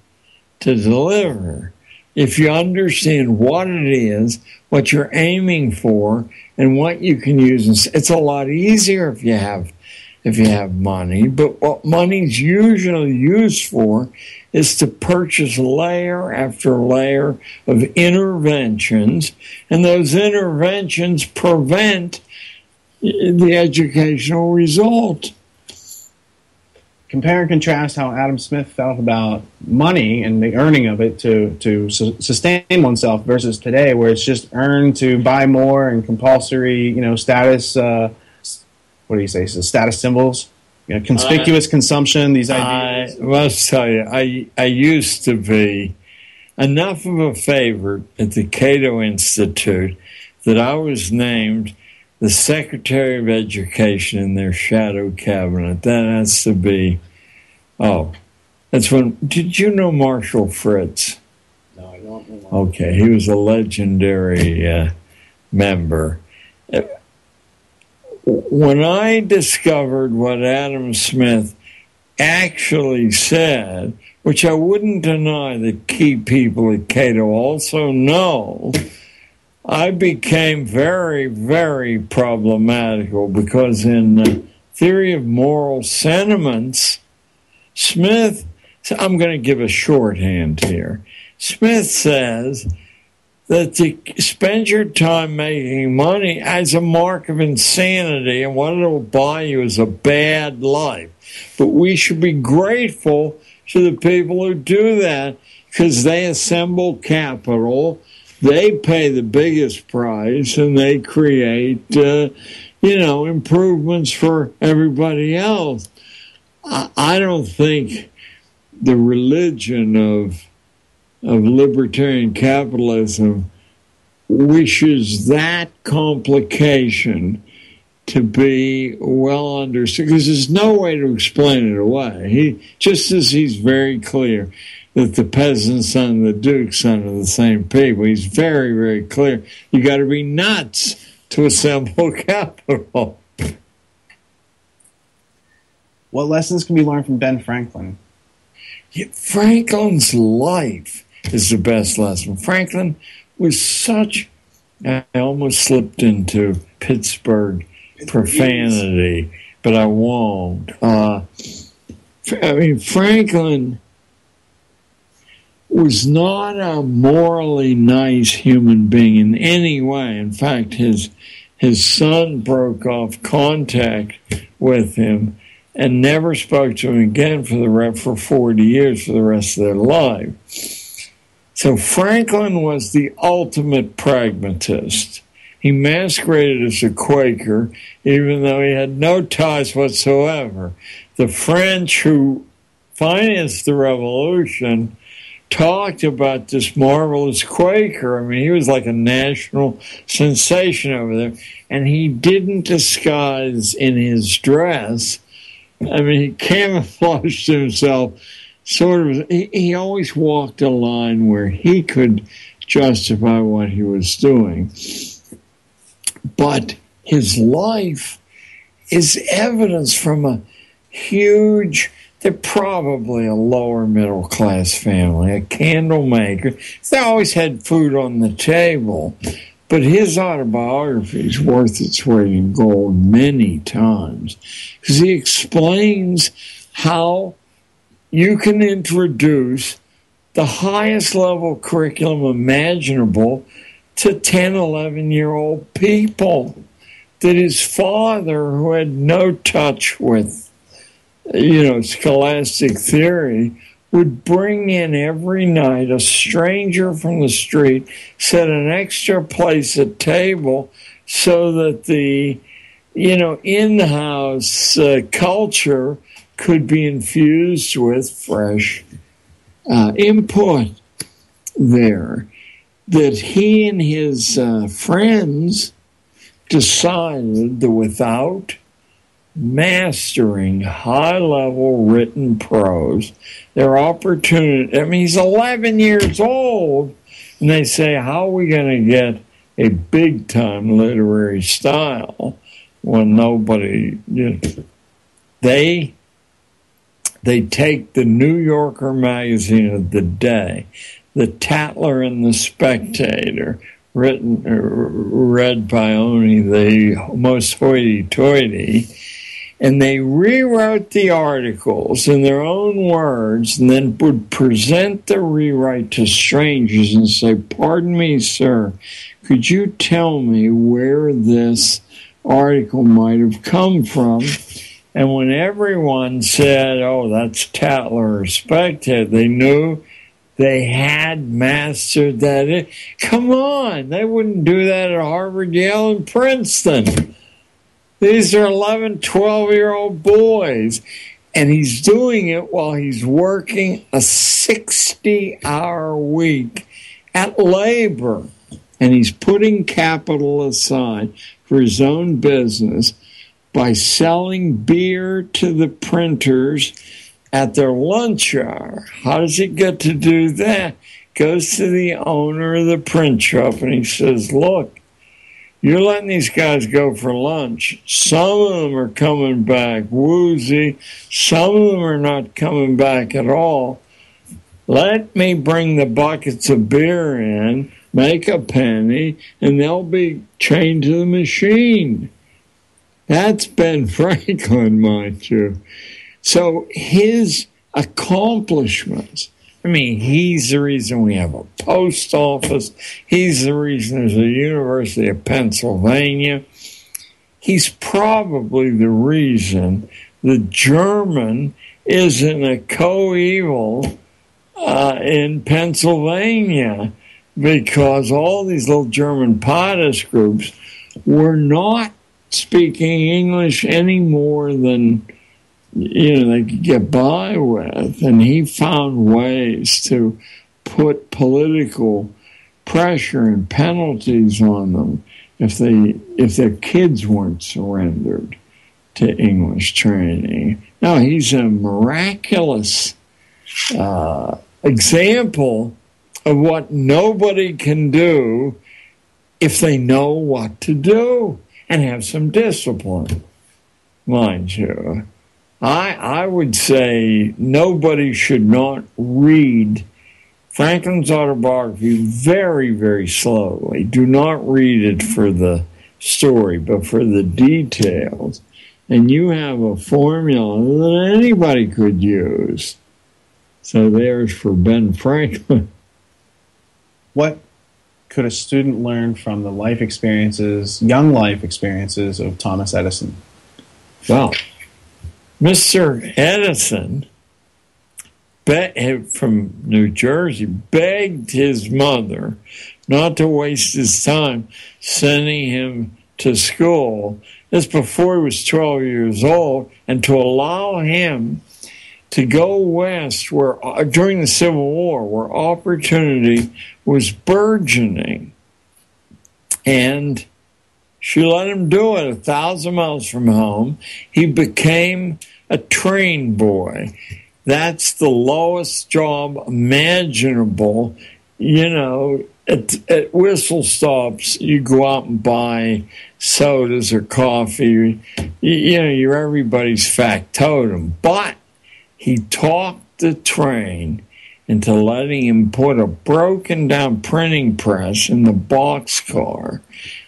to deliver. If you understand what it is, what you're aiming for, and what you can use, it's a lot easier if you have money. But what money's usually used for is to purchase layer after layer of interventions, and those interventions prevent the educational result. Compare and contrast how Adam Smith felt about money and the earning of it to sustain oneself versus today, where it's just earned to buy more and compulsory, status. What do you say? So status symbols, conspicuous consumption. These ideas. I must tell you, I used to be enough of a favorite at the Cato Institute that I was named the Secretary of Education in their shadow cabinet. That has to be, that's when, did you know Marshall Fritz? No, I don't know. Okay, he was a legendary member. When I discovered what Adam Smith actually said, which I wouldn't deny that key people at Cato also know, I became very, very problematical, because in the theory of moral sentiments, Smith, I'm going to give a shorthand here. Smith says that to spend your time making money as a mark of insanity, and what it'll buy you is a bad life. But we should be grateful to the people who do that, because they assemble capital, they pay the biggest price, and they create, improvements for everybody else. I don't think the religion of libertarian capitalism wishes that complication to be well understood, because there's no way to explain it away. Just as he's very clear that the peasant's son and the duke's son are the same people, he's very, very clear. You got to be nuts to assemble capital. What lessons can be learned from Ben Franklin? Yeah, Franklin's life is the best lesson. Franklin was such, I almost slipped into Pittsburgh profanity, but I won't. Franklin was not a morally nice human being in any way. In fact, his son broke off contact with him and never spoke to him again for 40 years, for the rest of their life. So Franklin was the ultimate pragmatist. He masqueraded as a Quaker, even though he had no ties whatsoever. The French who financed the revolution talked about this marvelous Quaker. He was like a national sensation over there. And he didn't disguise in his dress. He camouflaged himself sort of. He always walked a line where he could justify what he was doing. But his life is evidence from a huge, they're probably a lower middle class family, a candle maker. They always had food on the table. But his autobiography is worth its weight in gold many times, because he explains how you can introduce the highest level curriculum imaginable to 10, 11-year-old people. That his father, who had no touch with, scholastic theory, would bring in every night a stranger from the street, set an extra place at table so that the, in-house culture could be infused with fresh input there. That he and his friends decided that without mastering high-level written prose, their opportunity, he's 11 years old, and they say, how are we going to get a big-time literary style when nobody, They take the New Yorker magazine of the day, the Tatler and the Spectator, read by only the most hoity-toity, and they rewrote the articles in their own words and then would present the rewrite to strangers and say, "Pardon me, sir, could you tell me where this article might have come from?" And when everyone said, "Oh, that's Tatler or Spectator," they knew they had mastered that. Come on, they wouldn't do that at Harvard, Yale, and Princeton. These are 11, 12-year-old boys. And he's doing it while he's working a 60-hour week at labor. And he's putting capital aside for his own business by selling beer to the printers at their lunch hour. How does he get to do that? Goes to the owner of the print shop and he says, "Look, you're letting these guys go for lunch. Some of them are coming back woozy. Some of them are not coming back at all. Let me bring the buckets of beer in, make a penny, and they'll be chained to the machine." That's Ben Franklin, mind you. So his accomplishments, I mean, he's the reason we have a post office. He's the reason there's a University of Pennsylvania. He's probably the reason the German isn't a coeval in Pennsylvania, because all these little German pietist groups were not speaking English any more than they could get by with, and he found ways to put political pressure and penalties on them if their kids weren't surrendered to English training. Now, he's a miraculous example of what nobody can do if they know what to do and have some discipline, mind you. I would say nobody should not read Franklin's autobiography very, very slowly. Do not read it for the story, but for the details. And you have a formula that anybody could use. So there's for Ben Franklin. What could a student learn from the young life experiences of Thomas Edison? Well, Mr. Edison, from New Jersey, begged his mother not to waste his time sending him to school. This before he was 12 years old, and to allow him to go west where during the Civil War, where opportunity was burgeoning. And she let him do it 1,000 miles from home. He became a train boy. That's the lowest job imaginable. At whistle stops, you go out and buy sodas or coffee. You're everybody's factotum. But he talked the train into letting him put a broken down printing press in the boxcar.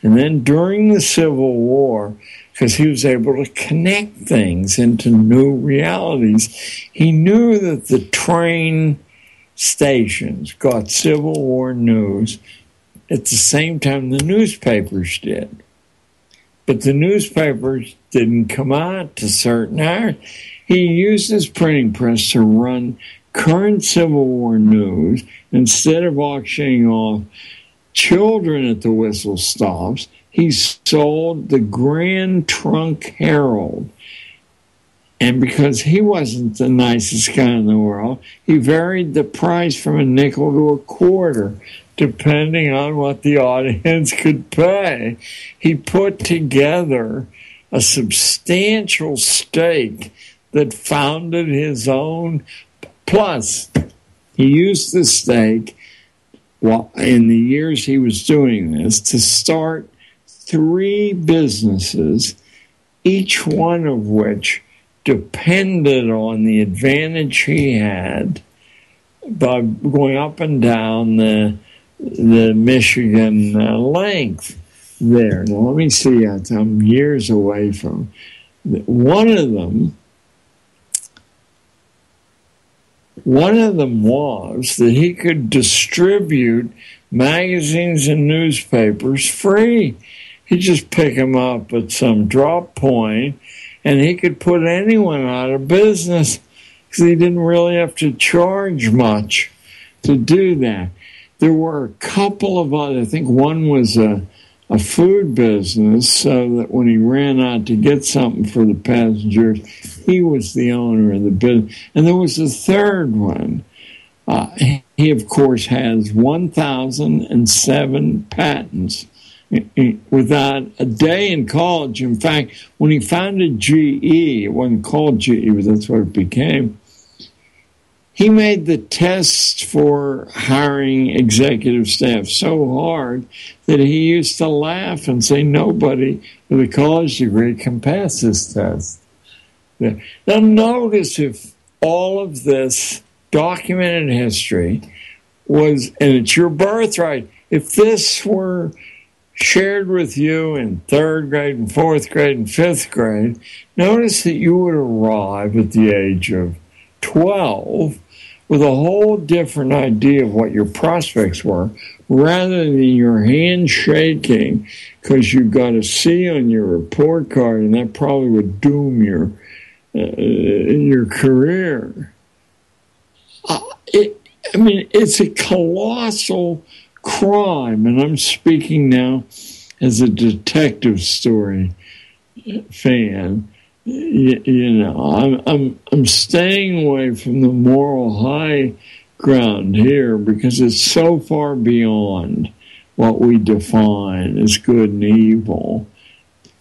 And then during the Civil War, because he was able to connect things into new realities, he knew that the train stations got Civil War news at the same time the newspapers did. But the newspapers didn't come out to certain hours. He used his printing press to run current Civil War news. Instead of auctioning off children at the whistle stops, he sold the Grand Trunk Herald. And because he wasn't the nicest guy in the world, he varied the price from a nickel to a quarter, depending on what the audience could pay. He put together a substantial stake that founded his own. Plus, he used the stake in the years he was doing this to start 3 businesses, each one of which depended on the advantage he had by going up and down the Michigan length there. Now, let me see. I'm years away from One of them was that he could distribute magazines and newspapers free. He'd just pick them up at some drop point, and he could put anyone out of business because he didn't really have to charge much to do that. There were a couple of other, I think one was a food business, so that when he ran out to get something for the passengers, he was the owner of the business. And there was a third one. He, of course, has 1,007 patents without a day in college. In fact, when he founded GE, it wasn't called GE, but that's what it became, he made the test for hiring executive staff so hard that he used to laugh and say nobody with a college degree can pass this test. Now notice if all of this documented history was, and it's your birthright, if this were shared with you in 3rd grade and 4th grade and 5th grade, notice that you would arrive at the age of 12 with a whole different idea of what your prospects were, rather than your hand shaking because you got a C on your report card, and that probably would doom your career. It's a colossal crime, and I'm speaking now as a detective story fan. I'm staying away from the moral high ground here because it's so far beyond what we define as good and evil.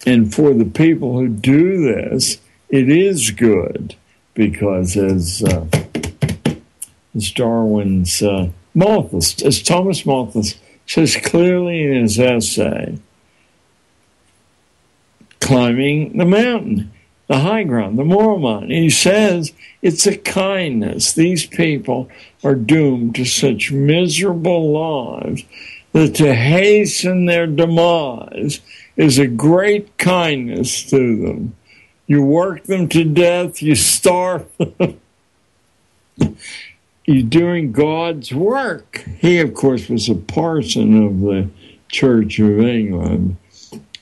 And for the people who do this, it is good because as Darwin's Malthus, as Thomas Malthus says clearly in his essay, Climbing the Mountain, the high ground, the moral mountain. He says it's a kindness. These people are doomed to such miserable lives that to hasten their demise is a great kindness to them. You work them to death, you starve them. You're doing God's work. He, of course, was a parson of the Church of England,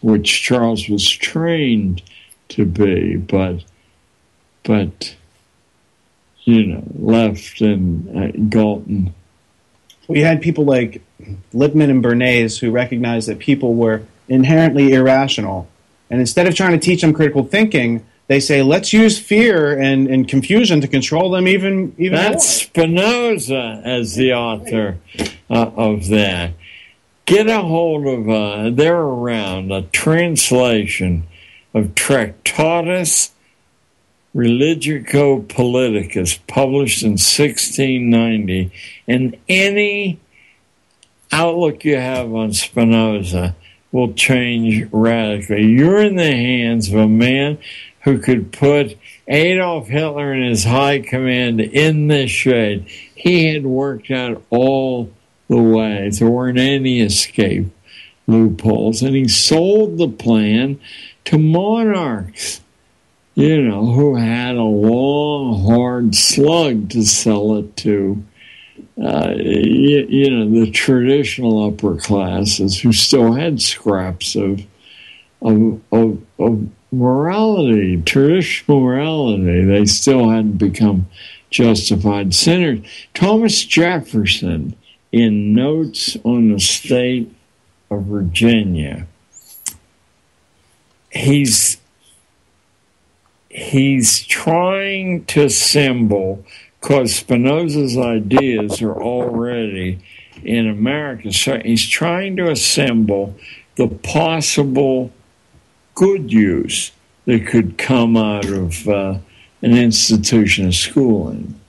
which Charles was trained to be, but left in Galton. We had people like Lippmann and Bernays who recognized that people were inherently irrational. And instead of trying to teach them critical thinking, they say, let's use fear and confusion to control them even That's more. Spinoza as the author of that. Get a hold of, they're around, a translation of Tractatus Religico Politicus, published in 1690. And any outlook you have on Spinoza will change radically. You're in the hands of a man who could put Adolf Hitler and his high command in the shade. He had worked out all the ways. There weren't any escape loopholes. And he sold the plan to monarchs, who had a long, hard slug to sell it to, the traditional upper classes who still had scraps of morality, traditional morality. They still hadn't become justified sinners. Thomas Jefferson, in Notes on the State of Virginia, he's trying to assemble, because Spinoza's ideas are already in America, so he's trying to assemble the possible good use that could come out of an institution of schooling.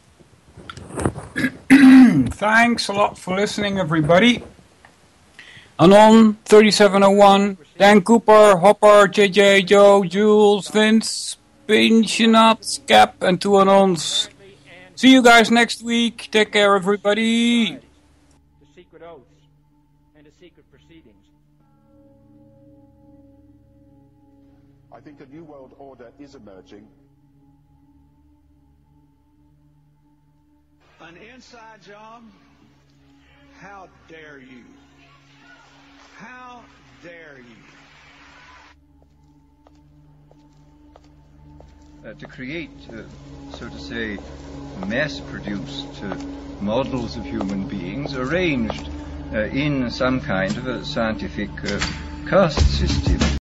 Thanks a lot for listening, everybody. Anon 3701, Dan Cooper, Hopper, JJ, Joe, Jules, Vince, Pinchinat, Cap, and two Anons. See you guys next week. Take care, everybody. The secret oaths and the secret proceedings. I think a new world order is emerging. An inside job? How dare you? How dare you? To create, so to say, mass-produced models of human beings arranged in some kind of a scientific caste system.